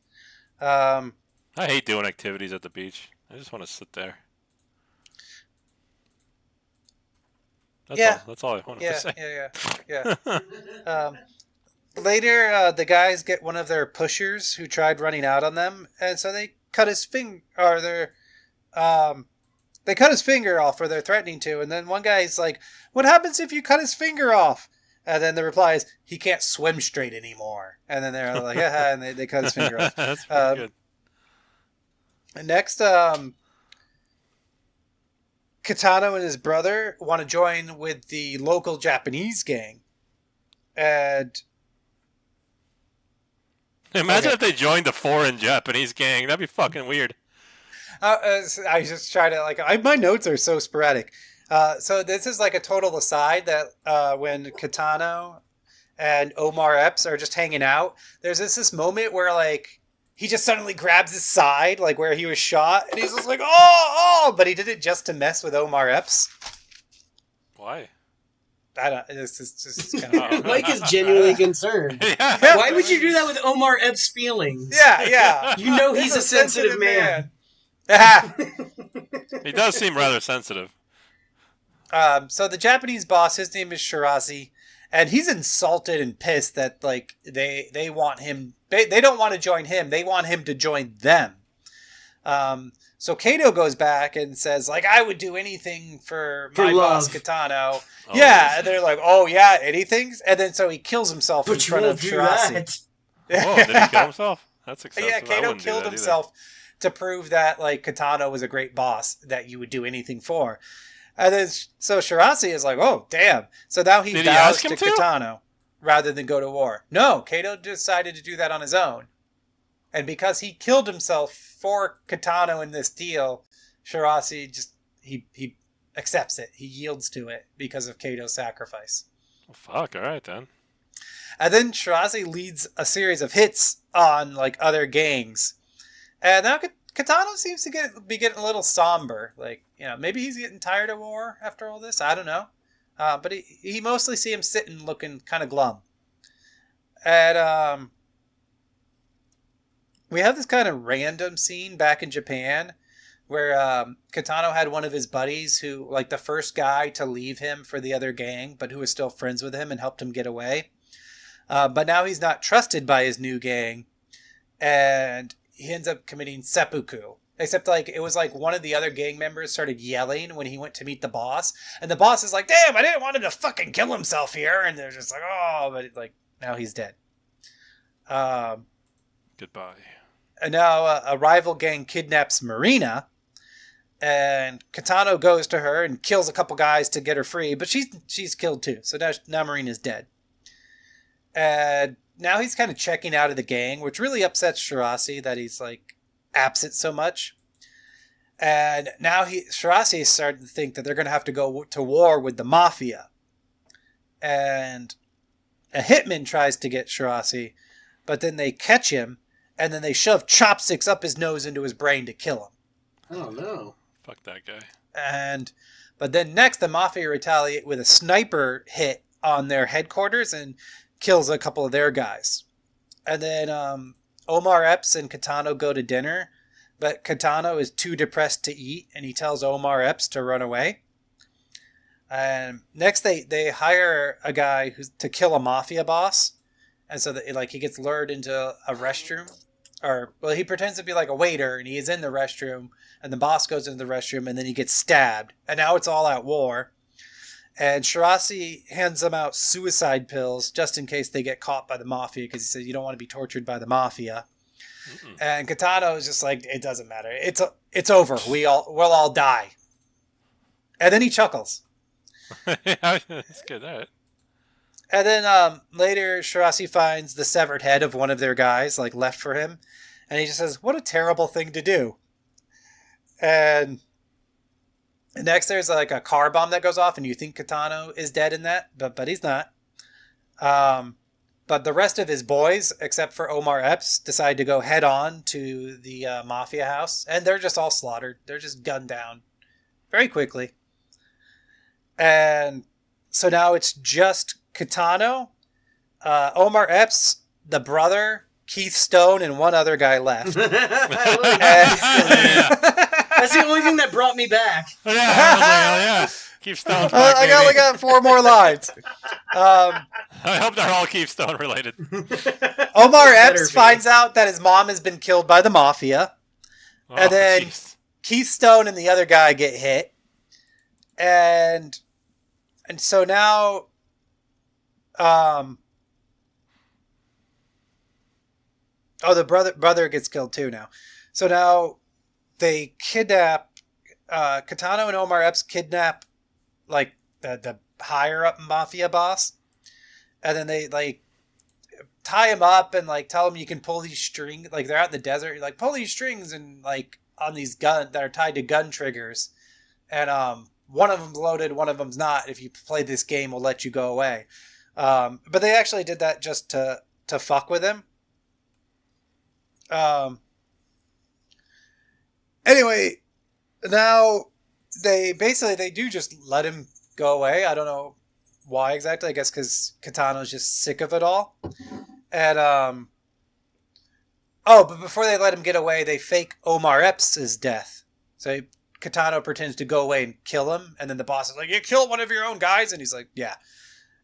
I hate doing activities at the beach. I just want to sit there. That's all I wanted to say. Yeah. Later, the guys get one of their pushers who tried running out on them, and so they cut his finger, they cut his finger off, or they're threatening to. And then one guy's like, "What happens if you cut his finger off?" And then the reply is, "He can't swim straight anymore." And then they're like, "Yeah," and they cut his finger off. That's pretty good. Next, Kitano and his brother want to join with the local Japanese gang. And Imagine if they joined the foreign Japanese gang. That'd be fucking weird. I just try to my notes are so sporadic. So this is like a total aside that when Kitano and Omar Epps are just hanging out, there's this moment where like he just suddenly grabs his side, like where he was shot, and he's just like, oh, but he did it just to mess with Omar Epps. Why? I don't. This is just kind of. Mike is genuinely concerned. Yeah. Why would you do that with Omar Epps' feelings? Yeah. You know he's a sensitive man. He does seem rather sensitive. So the Japanese boss, his name is Shirazi, and he's insulted and pissed that like they want him. They don't want to join him. They want him to join them. So Kato goes back and says like, "I would do anything for my boss Kitano." Oh, yeah, and they're like, "Oh yeah, anything." And then so he kills himself in But you front won't of do Shirazi. that. Whoa, did he kill himself? That's excessive. Yeah, I Kato wouldn't do killed that himself to prove that like Kitano was a great boss that you would do anything for. And then so Shirazi is like, "Oh damn!" So now he Did he bows ask him to to? Kitano rather than go to war. No, Kato decided to do that on his own, and because he killed himself for Kitano in this deal, Shirazi just he accepts it. He yields to it because of Kato's sacrifice. Well, fuck. All right then. And then Shirazi leads a series of hits on like other gangs, and now Kitano seems to be getting a little somber. Like, maybe he's getting tired of war after all this. I don't know, but he mostly see him sitting looking kind of glum. And we have this kind of random scene back in Japan where Kitano had one of his buddies who, like, the first guy to leave him for the other gang, but who was still friends with him and helped him get away. But now he's not trusted by his new gang, and he ends up committing seppuku. Except, like, it was like one of the other gang members started yelling when he went to meet the boss, and the boss is like, "Damn, I didn't want him to fucking kill himself here," and they're just like, "Oh," but like now he's dead. Goodbye. And now a rival gang kidnaps Marina, and Kitano goes to her and kills a couple guys to get her free, but she's killed too. So now Marina's dead. And now he's kind of checking out of the gang, which really upsets Shirase that he's like absent so much. And now Shirase is starting to think that they're going to have to go to war with the mafia. And a hitman tries to get Shirase, but then they catch him, and then they shove chopsticks up his nose into his brain to kill him. Oh no. Fuck that guy. But then next, the mafia retaliate with a sniper hit on their headquarters and kills a couple of their guys. And then Omar Epps and Kitano go to dinner, but Kitano is too depressed to eat, and he tells Omar Epps to run away. And next, they hire a guy to kill a mafia boss, and so that he gets lured into a restroom, or he pretends to be like a waiter, and he is in the restroom, and the boss goes into the restroom, and then he gets stabbed, and now it's all out war. And Shirase hands them out suicide pills just in case they get caught by the mafia, because he says you don't want to be tortured by the mafia. Mm-mm. And Kitano is just like, it doesn't matter. It's over. We'll all die. And then he chuckles. Yeah, that's good. All right. And then later, Shirase finds the severed head of one of their guys, left for him, and he just says, "What a terrible thing to do." And next, there's a car bomb that goes off, and you think Kitano is dead in that, but he's not. But the rest of his boys, except for Omar Epps, decide to go head on to the mafia house, and they're just all slaughtered. They're just gunned down very quickly. And so now it's just Kitano, Omar Epps, the brother, Keith Stone, and one other guy left. That's the only thing that brought me back. Yeah. Keith Stone. I only got 4 more lines. I hope they're all Keith Stone related. Omar Epps finds out that his mom has been killed by the mafia. And then Keith Stone and the other guy get hit. And so now the brother gets killed too now. So now they kidnap Kitano and Omar Epps kidnap the higher up mafia boss, and then they tie him up and tell him you can pull these strings, they're out in the desert, pull these strings and on these guns that are tied to gun triggers, and one of them's loaded, one of them's not. If you play this game, we'll let you go away. But they actually did that just to fuck with him. Anyway, now they do just let him go away. I don't know why exactly. I guess because Kitano's just sick of it all. And but before they let him get away, they fake Omar Epps' death. So Kitano pretends to go away and kill him, and then the boss is like, "You killed one of your own guys," and he's like, "Yeah."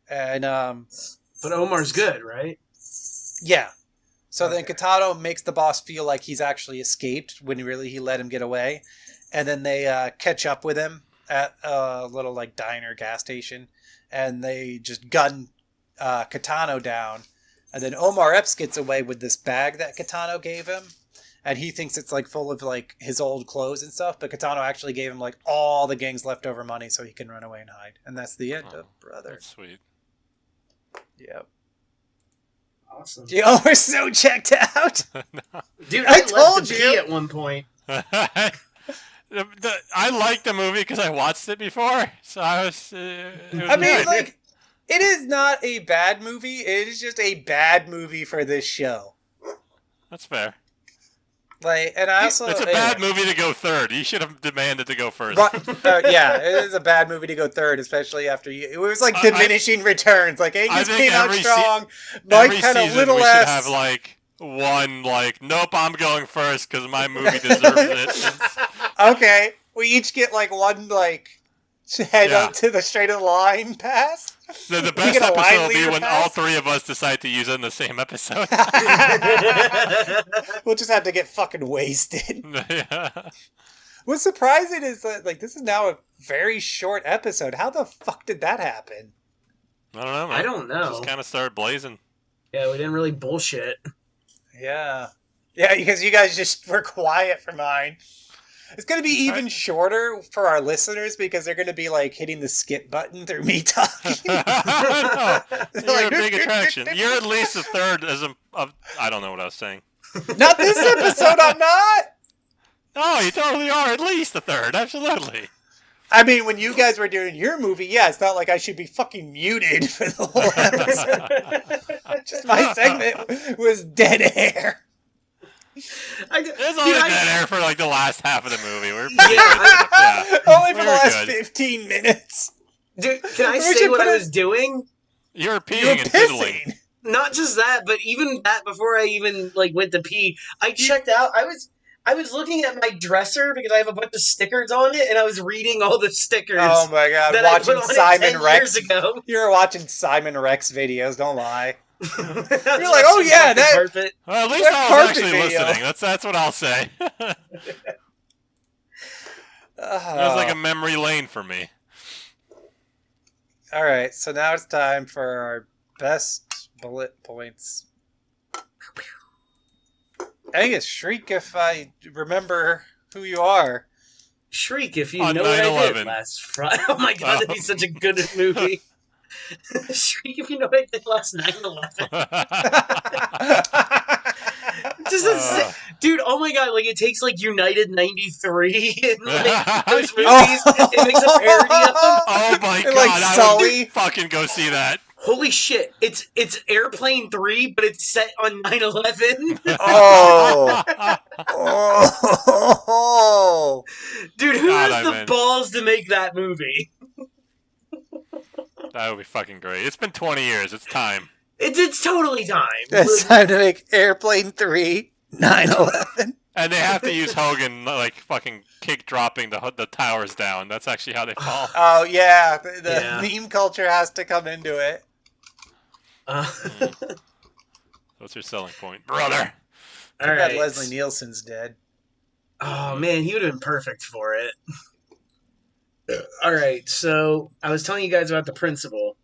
And but Omar's good, right? Yeah. So then Kitano makes the boss feel like he's actually escaped when really he let him get away. And then they catch up with him at a little diner gas station. And they just gun Kitano down. And then Omar Epps gets away with this bag that Kitano gave him. And he thinks it's full of his old clothes and stuff. But Kitano actually gave him all the gang's leftover money so he can run away and hide. And that's the end of Brother. That's sweet. Yep. Awesome. Oh, we're so checked out. Dude, I I told left to you. pee at one point. I liked the movie because I watched it before, so I was. It was good. It is not a bad movie. It is just a bad movie for this show. That's fair. And I also It's a bad movie to go third. You should have demanded to go first. Yeah, it is a bad movie to go third, especially after it was diminishing returns. Angus came out strong. Mike had a little we less. should have one nope, I'm going first because my movie deserves it. Okay, we each get one head up to the straight of the line pass. The best episode will be when all 3 of us decide to use it in the same episode. We'll just have to get fucking wasted. Yeah. What's surprising is that this is now a very short episode. How the fuck did that happen? I don't know, man. I don't know. Just kind of started blazing. Yeah, we didn't really bullshit. Yeah, because you guys just were quiet for mine. It's going to be even shorter for our listeners because they're going to be hitting the skip button through me talking. No, you're a big attraction. You're at least a third I don't know what I was saying. Not this episode, I'm not. No, you totally are at least a third. Absolutely. I mean, when you guys were doing your movie, yeah, it's not like I should be fucking muted for the whole episode. Just my segment was dead air. There's only dead air for the last half of the movie. We're Only for the last 15 minutes. Dude, can I say what I was doing? You were peeing and Not just that, but even that before I even went to pee, I checked out. I was looking at my dresser because I have a bunch of stickers on it, and I was reading all the stickers. Oh my god, that I put watching on it Simon 10 Rex. years ago. You were watching Simon Rex videos, don't lie. You're like, oh yeah, that- carpet. Well, at least That I was carpet actually video. listening. That's what I'll say. It was like a memory lane for me. Alright, so now it's time for our best bullet points. Angus, shriek if I remember who you are. Shriek if you On know what I 9/11. did last Friday. Oh my god, that'd be such a good movie. Shriek if you know what I did last 9/11. Just dude, oh my god, like it takes like United 93 and like those movies, it makes a parody of them. Oh my god, Like I Sully. would fucking go see that. Holy shit, it's Airplane 3, but it's set on 9/11. Oh. Oh. Dude, who God, has I'm the in. balls to make that movie? That would be fucking great. It's been 20 years. It's time. It's totally time. It's time to make Airplane 3 9/11. And they have to use Hogan like fucking kick dropping the towers down. That's actually how they fall. Oh yeah, the Yeah. meme culture has to come into it. What's your selling point, brother? All Too bad right. Leslie Nielsen's dead. Oh man, he would have been perfect for it. All right, so I was telling you guys about the principal.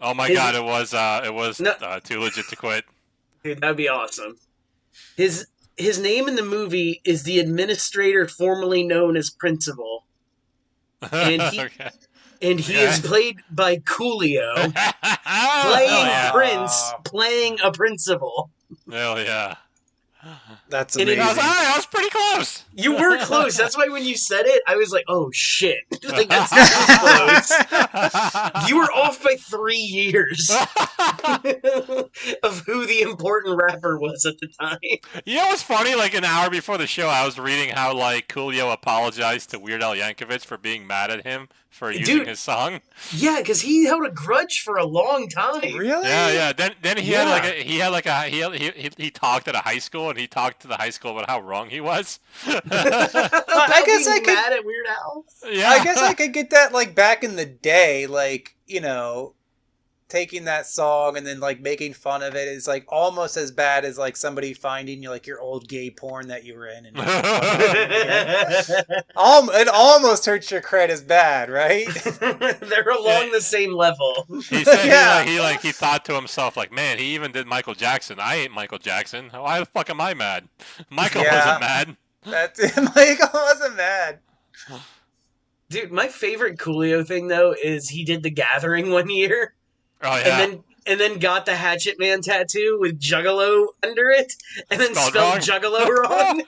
Oh my His- god, it was No. Too Legit to Quit. Dude, that'd be awesome. His name in the movie is the administrator formerly known as principal, And he- Okay. and he Yeah. is played by Coolio, playing Hell yeah. Prince, playing a principal. Hell yeah. That's And it amazing. I was pretty close. You were close. That's why when you said it, I was like, "Oh shit!" Like that's super close. You were off by 3 years of who the important rapper was at the time. You know what's funny? Like an hour before the show, I was reading how like Coolio apologized to Weird Al Yankovic for being mad at him for using Dude. his song. Yeah, because he held a grudge for a long time. Really? Yeah, yeah. Then he Yeah. he talked at a high school and he talked to the high school about how wrong he was. I guess I could- mad at Weird Al. Yeah. I guess I could get that, like, back in the day, like, you know, taking that song and then, like, making fun of it is, like, almost as bad as, like, somebody finding you, like, your old gay porn that you were in. And it almost hurts your cred as bad, right? They're along the same level. He said Yeah. he thought to himself like, man, he even did Michael Jackson. I ain't Michael Jackson. Why the fuck am I mad? Michael Yeah. wasn't mad. That's Michael wasn't mad. Dude, my favorite Coolio thing though is he did The Gathering one year, Oh yeah. and then got the Hatchet Man tattoo with Juggalo under it, and then Spelled spelled wrong. Juggalo wrong.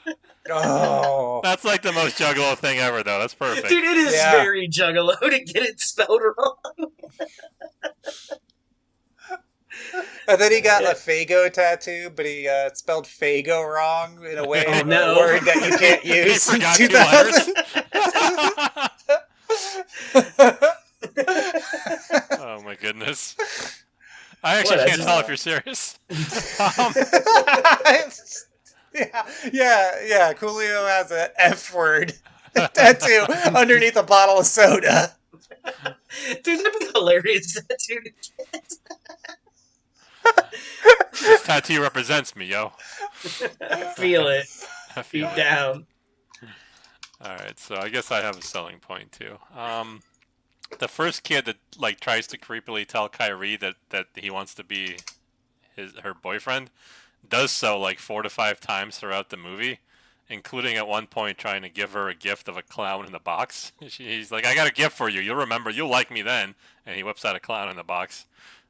Oh. That's like the most Juggalo thing ever, though. That's perfect. Dude, it is Yeah. very Juggalo to get it spelled wrong. And then he got a Fago tattoo, but he spelled Fago wrong in a way, Oh, a no. word that you can't He use in forgot 2 2000. Oh my goodness. I actually What, can't tell if you're serious. yeah. Coolio has an F word tattoo underneath a bottle of soda. Dude, that'd be hilarious tattoo to get. This tattoo represents me, yo. Feel it I feel deep it. down. All right, so I guess I have a selling point too. The first kid that like tries to creepily tell Kyrie that he wants to be her boyfriend does so like 4 to 5 times throughout the movie, including at one point trying to give her a gift of a clown in a box. He's like, "I got a gift for you. You'll remember. You'll like me then." And he whips out a clown in the box.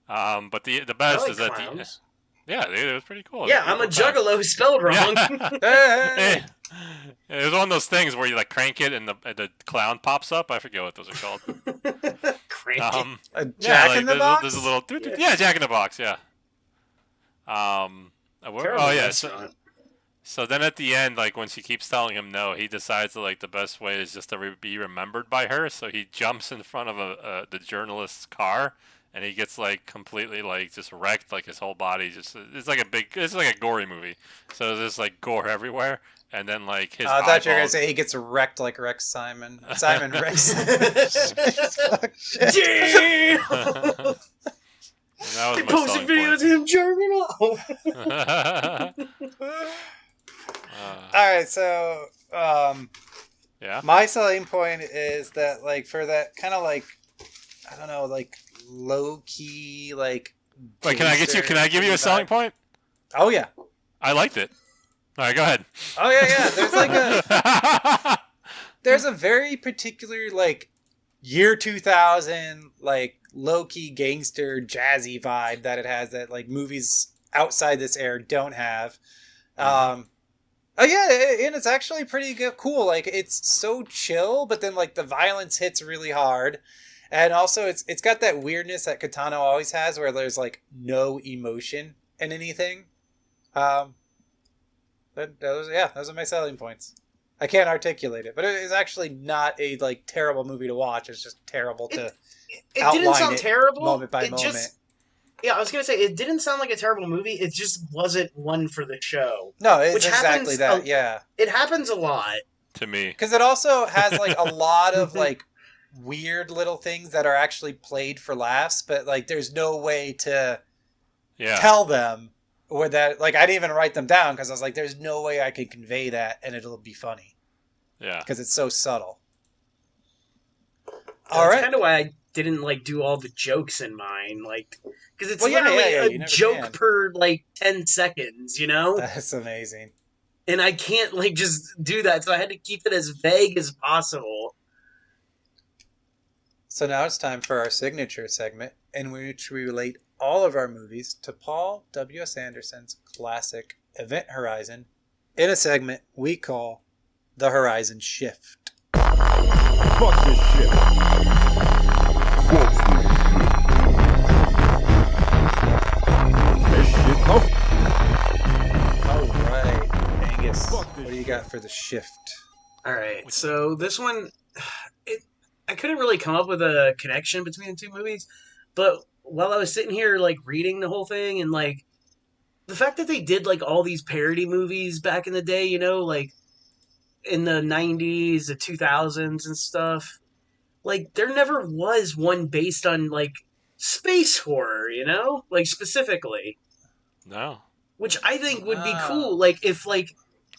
But the I best like is that clowns. yeah, dude, it was pretty cool. Yeah, I'm a Juggalo spelled wrong. Yeah. It was one of those things where you like crank it and the clown pops up. I forget what those are called. Crank it. A Yeah, Jack like in the there's Box? there's a little yeah, Jack in the Box, yeah. Terrible Oh yeah. restaurant. So then at the end, like when she keeps telling him no, he decides that like the best way is just to be remembered by her. So he jumps in front of the journalist's car and he gets like completely like just wrecked, like his whole body just it's like a gory movie. So there's like gore everywhere, and then like his I thought you were gonna eyeballs. say he gets wrecked like Rex Simon. Simon Rex. Fuck, shit. Damn! That I was my posted selling videos of him jerking off. All right, so Yeah. my selling point is that like for that kind of like I don't know like low key like. Wait, can I give you a selling point? Oh yeah. I liked it. All right, go ahead. Oh yeah. There's like there's a very particular like year 2000 like low key gangster jazzy vibe that it has that like movies outside this era don't have. Oh yeah, and it's actually pretty good, cool. Like it's so chill, but then like the violence hits really hard, and also it's got that weirdness that Katana always has, where there's like no emotion in anything. Those are my selling points. I can't articulate it, but it is actually not a like terrible movie to watch. It's just terrible to It didn't outline sound it terrible. moment by It moment. just, yeah, I was gonna say it didn't sound like a terrible movie. It just wasn't one for the show. No, it's Which exactly happens that. a- Yeah. It happens a lot. To me. Because it also has like a lot of like weird little things that are actually played for laughs, but like there's no way to Yeah. tell them or that like I didn't even write them down because I was like, there's no way I can convey that and it'll be funny Yeah. because it's so subtle. All That's right. kind of why I didn't like do all the jokes in mine, like because it's Well, yeah, literally yeah, you a never joke can. per like 10 seconds, you know. That's amazing. And I can't like just do that, so I had to keep it as vague as possible. So now it's time for our signature segment in which we relate all of our movies to Paul W.S. Anderson's classic Event Horizon in a segment we call The Horizon Shift. Fuck this shit. Fuck this shit. This shit tough. All right, Angus, Fuck this what do you got for the shift? All right, so this one, I couldn't really come up with a connection between the two movies, but while I was sitting here like reading the whole thing and like the fact that they did like all these parody movies back in the day, you know, like in the 90s, the 2000s and stuff, like there never was one based on like space horror, you know, like specifically, No. which I think would be Ah. cool, like if like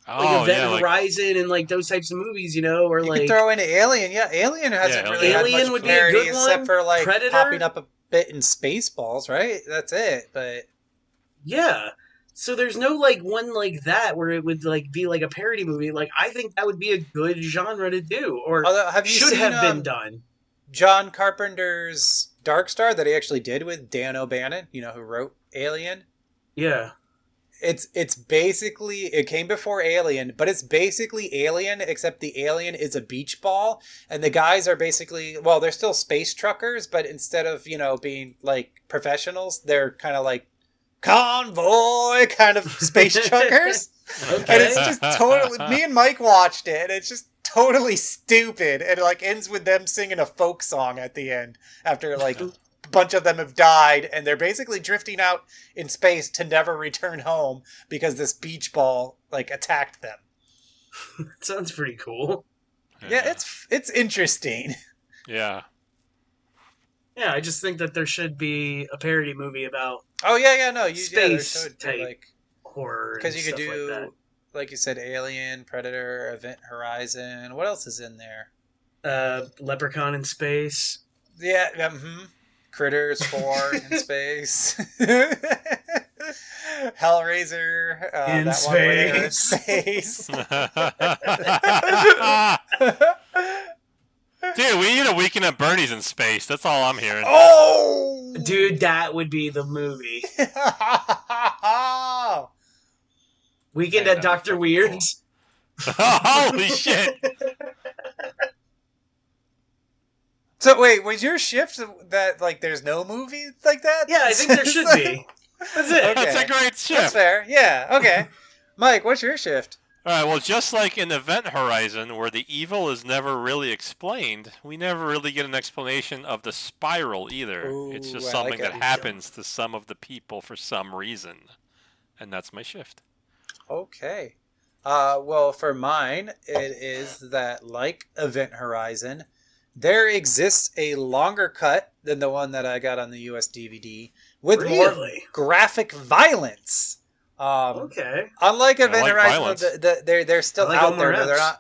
Oh, Event yeah. Like, Horizon and like those types of movies, you know, or You like could throw in Alien. Yeah, Alien hasn't Yeah, really had Alien much would be a parody good except one. for like Predator? popping up a bit in Spaceballs, right? That's it. But yeah. So there's no like one like that where it would like be like a parody movie. Like I think that would be a good genre to do, or although, have you should seen have been done. John Carpenter's Dark Star that he actually did with Dan O'Bannon? You know who wrote Alien? Yeah. It's basically it came before Alien, but it's basically Alien except the alien is a beach ball and the guys are basically they're still space truckers, but instead of, being like professionals, they're kind of like convoy kind of space truckers. Okay. And it's just totally me and Mike watched it and it's just totally stupid and it like ends with them singing a folk song at the end after like bunch of them have died and they're basically drifting out in space to never return home because this beach ball like attacked them. Sounds pretty cool. Yeah, it's interesting. Yeah. Yeah, I just think that there should be a parody movie about Oh yeah, no, there Space should be, type like horror. because you could stuff do like, like you said, Alien, Predator, Event Horizon. What else is in there? that. Leprechaun in space. Yeah, Critters 4 in space. Hellraiser In that one where they're in space. space. Dude, we need a Weekend at Bernie's in space. That's all I'm hearing. Oh, Dude, that would be the movie. Weekend Man, at that'd be Dr. fucking Weird's. Holy shit. So wait, was your shift that like there's no movie like that? Yeah, I think there should be. That's it. Okay. That's a great That's shift. fair. Yeah. Okay. Mike, what's your shift? All right, well, just like in Event Horizon, where the evil is never really explained, we never really get an explanation of the spiral either. It's Ooh, just I something like that it. happens to some of the people for some reason. And that's my shift. Okay. Well, for mine, it is that, like Event Horizon, there exists a longer cut than the one that I got on the US DVD with more Really? graphic violence. Okay. Unlike I Event like Horizon, violence. they're still I like out Omar there. Epps.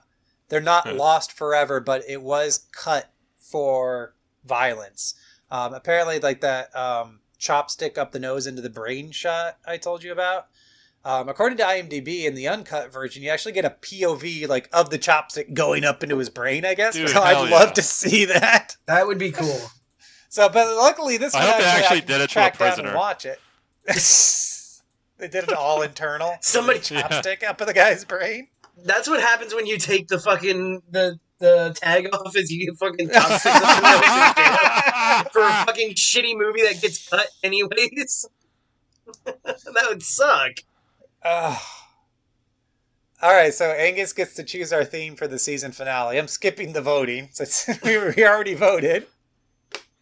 They're not Huh. lost forever, but it was cut for violence. Apparently, like that chopstick up the nose into the brain shot I told you about. According to IMDb, in the uncut version, you actually get a POV like of the chopstick going up into his brain. I guess. Dude, So hell I'd love yeah. to see that. That would be cool. So, but luckily, this I one hope they actually I can did it to a track down and prisoner. watch it. They did it all internal. Somebody- Chopstick up in the guy's brain. That's what happens when you take the fucking the tag off. Is you get fucking chopsticks up in there for a fucking shitty movie that gets cut anyways. That would suck. All right, so Angus gets to choose our theme for the season finale. I'm skipping the voting since we already voted.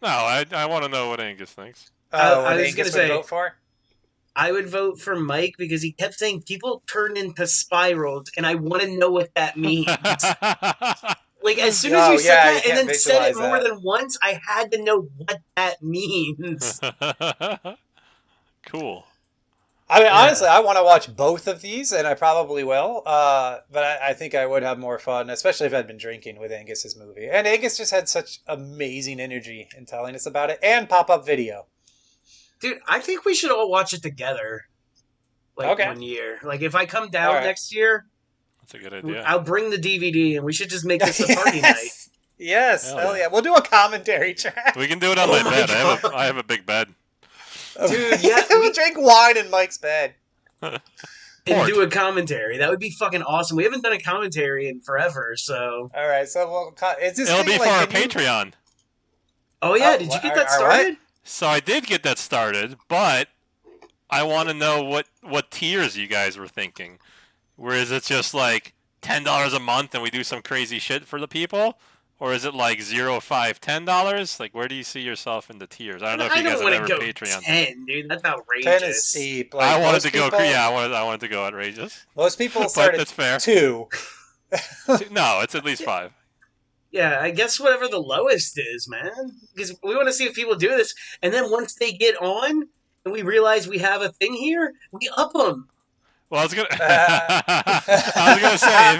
No, I want to know what Angus thinks. Oh, I what was Angus gonna would say- vote for? I would vote for Mike because he kept saying people turn into spirals, and I want to know what that means. Like as soon as Oh, you said yeah, that you and can't then said it visualize more that. than once, I had to know what that means. Cool. I mean, Yeah. honestly, I want to watch both of these, and I probably will. But I think I would have more fun, especially if I'd been drinking with Angus's movie. And Angus just had such amazing energy in telling us about it, and pop-up video. Dude, I think we should all watch it together. Like Okay. 1 year. Like if I come down All right. next year, That's a good idea. I'll bring the DVD and we should just make this a party night. Yes, Hell hell yeah. yeah. We'll do a commentary track. We can do it on Oh my my bed. God. I have a big bed. Dude, yeah, we drink wine in Mike's bed. And Port. do a commentary. That would be fucking awesome. We haven't done a commentary in forever, so. All right, so is this It'll thing be for like, our can you- Patreon. Oh yeah, Oh, did you get our- that our what? started? So I did get that started, but I want to know what tiers you guys were thinking. Where is it just like $10 a month and we do some crazy shit for the people? Or is it like $0, $5, $10? Like, where do you see yourself in the tiers? I don't know if you guys have wanna ever go Patreon. 10, dude. That's outrageous. 10 is steep. Like, I wanted most to go. people- Yeah, I wanted to go outrageous. Most people But start that's at fair. 2. No, it's at least 5. Yeah, I guess whatever the lowest is, man. Because we want to see if people do this, and then once they get on and we realize we have a thing here, we up them. Well, I was gonna, I was gonna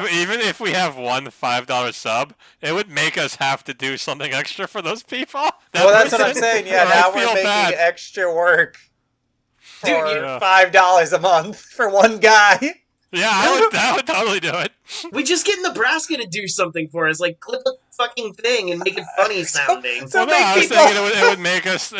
say, even if we have one $5 sub, it would make us have to do something extra for those people. Well, that's what I'm saying. Yeah, Or I now we're feel making bad. extra work for Dude, you- $5 a month for one guy. Yeah, I would totally do it. We just get Nebraska to do something for us, like clip a fucking thing and make it funny sounding. So Well, no, make I was people- thinking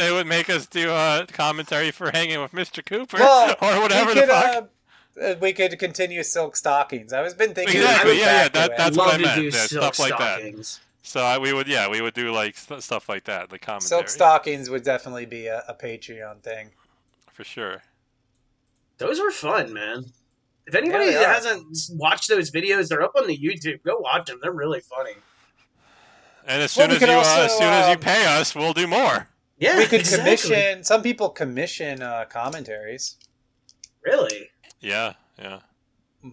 it would make us do a commentary for hanging with Mr. Cooper Well, or whatever we the could, fuck. we could continue silk stockings. I was been thinking. Exactly, of going yeah, back to it. that's Love what I to meant. do Yeah, silk stuff like that. stockings. So we would do like stuff like that, the commentary. Silk stockings would definitely be a Patreon thing. for sure. Those were fun, man. If anybody Yeah, they are. hasn't watched those videos, they're up on the YouTube. Go watch them. They're really funny. And as Well, soon we as could you also, as soon as you pay us, we'll do more. Yeah, We could exactly. commission. Some people commission commentaries. Really? Yeah.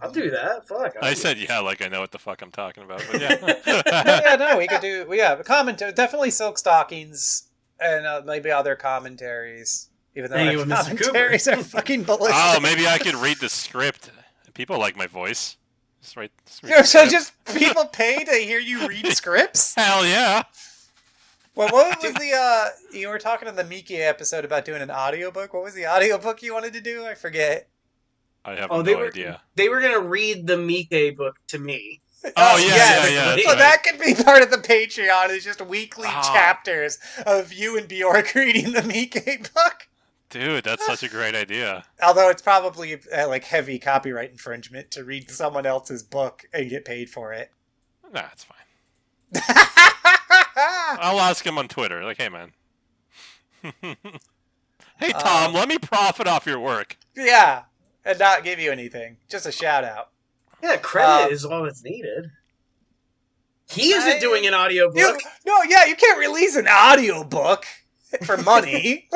I'll do that. Fuck. I said yeah, like I know what the fuck I'm talking about. But yeah. No, we could do. Commentary. Definitely silk stockings and maybe other commentaries. Even though Hanging our with Mr. Cooper. commentaries are fucking ballistic. Oh, maybe I could read the script. People like my voice. Just read the So script. just people pay to hear you read scripts? Hell yeah. Well, what was the you were talking in the Mickey episode about doing an audiobook? What was the audiobook you wanted to do? I forget. I have Oh, no they were idea. they were gonna read the Mike book to me. Oh, yeah, yes. yeah, that's So right. that could be part of the Patreon. It's just weekly Ah. chapters of you and Bjork reading the Mickey book. Dude, that's such a great idea. Although it's probably like heavy copyright infringement to read someone else's book and get paid for it. Nah, it's fine. I'll ask him on Twitter. Like, hey, man. Hey, Tom, let me profit off your work. Yeah, and not give you anything. Just a shout out. Yeah, credit is all that's needed. He isn't doing an audiobook. You can't release an audiobook for money.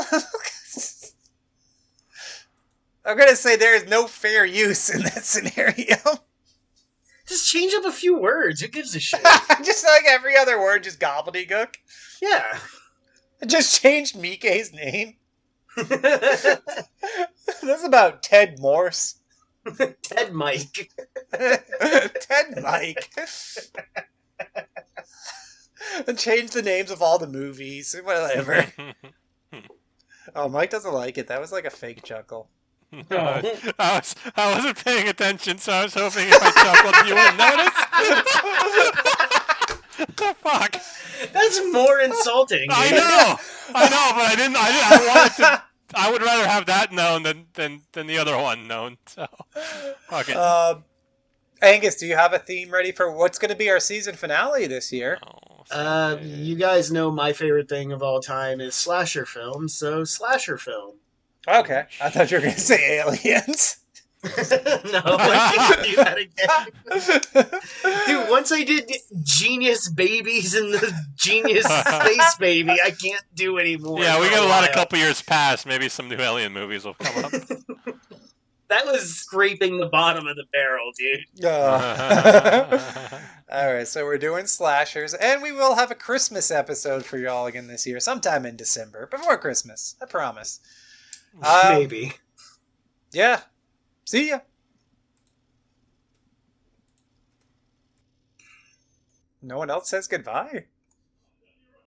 I'm going to say there is no fair use in that scenario. Just change up a few words. Who gives a shit? Just like every other word, just gobbledygook. Yeah. Just changed Mike's name. That's about Ted Morse. Ted Mike. Ted Mike. And change the names of all the movies. Whatever. Oh, Mike doesn't like it. That was like a fake chuckle. I wasn't paying attention, so I was hoping if I chuckled, you wouldn't notice. Fuck. That's more insulting. Dude. I know, but I didn't. I wanted to. I would rather have that known than the other one known. So, fuck it. Angus, do you have a theme ready for what's going to be our season finale this year? You guys know my favorite thing of all time is slasher films, so slasher film. Okay, I thought you were going to say aliens. No, I can't do that again. Dude, once I did Genius Babies and the Genius Space Baby, I can't do anymore. Yeah, we got a lot of couple years past. Maybe some new alien movies will come up. That was scraping the bottom of the barrel, dude. Alright, so we're doing slashers, and we will have a Christmas episode for y'all again this year, sometime in December, before Christmas, I promise. Maybe. Yeah. See ya. No one else says goodbye.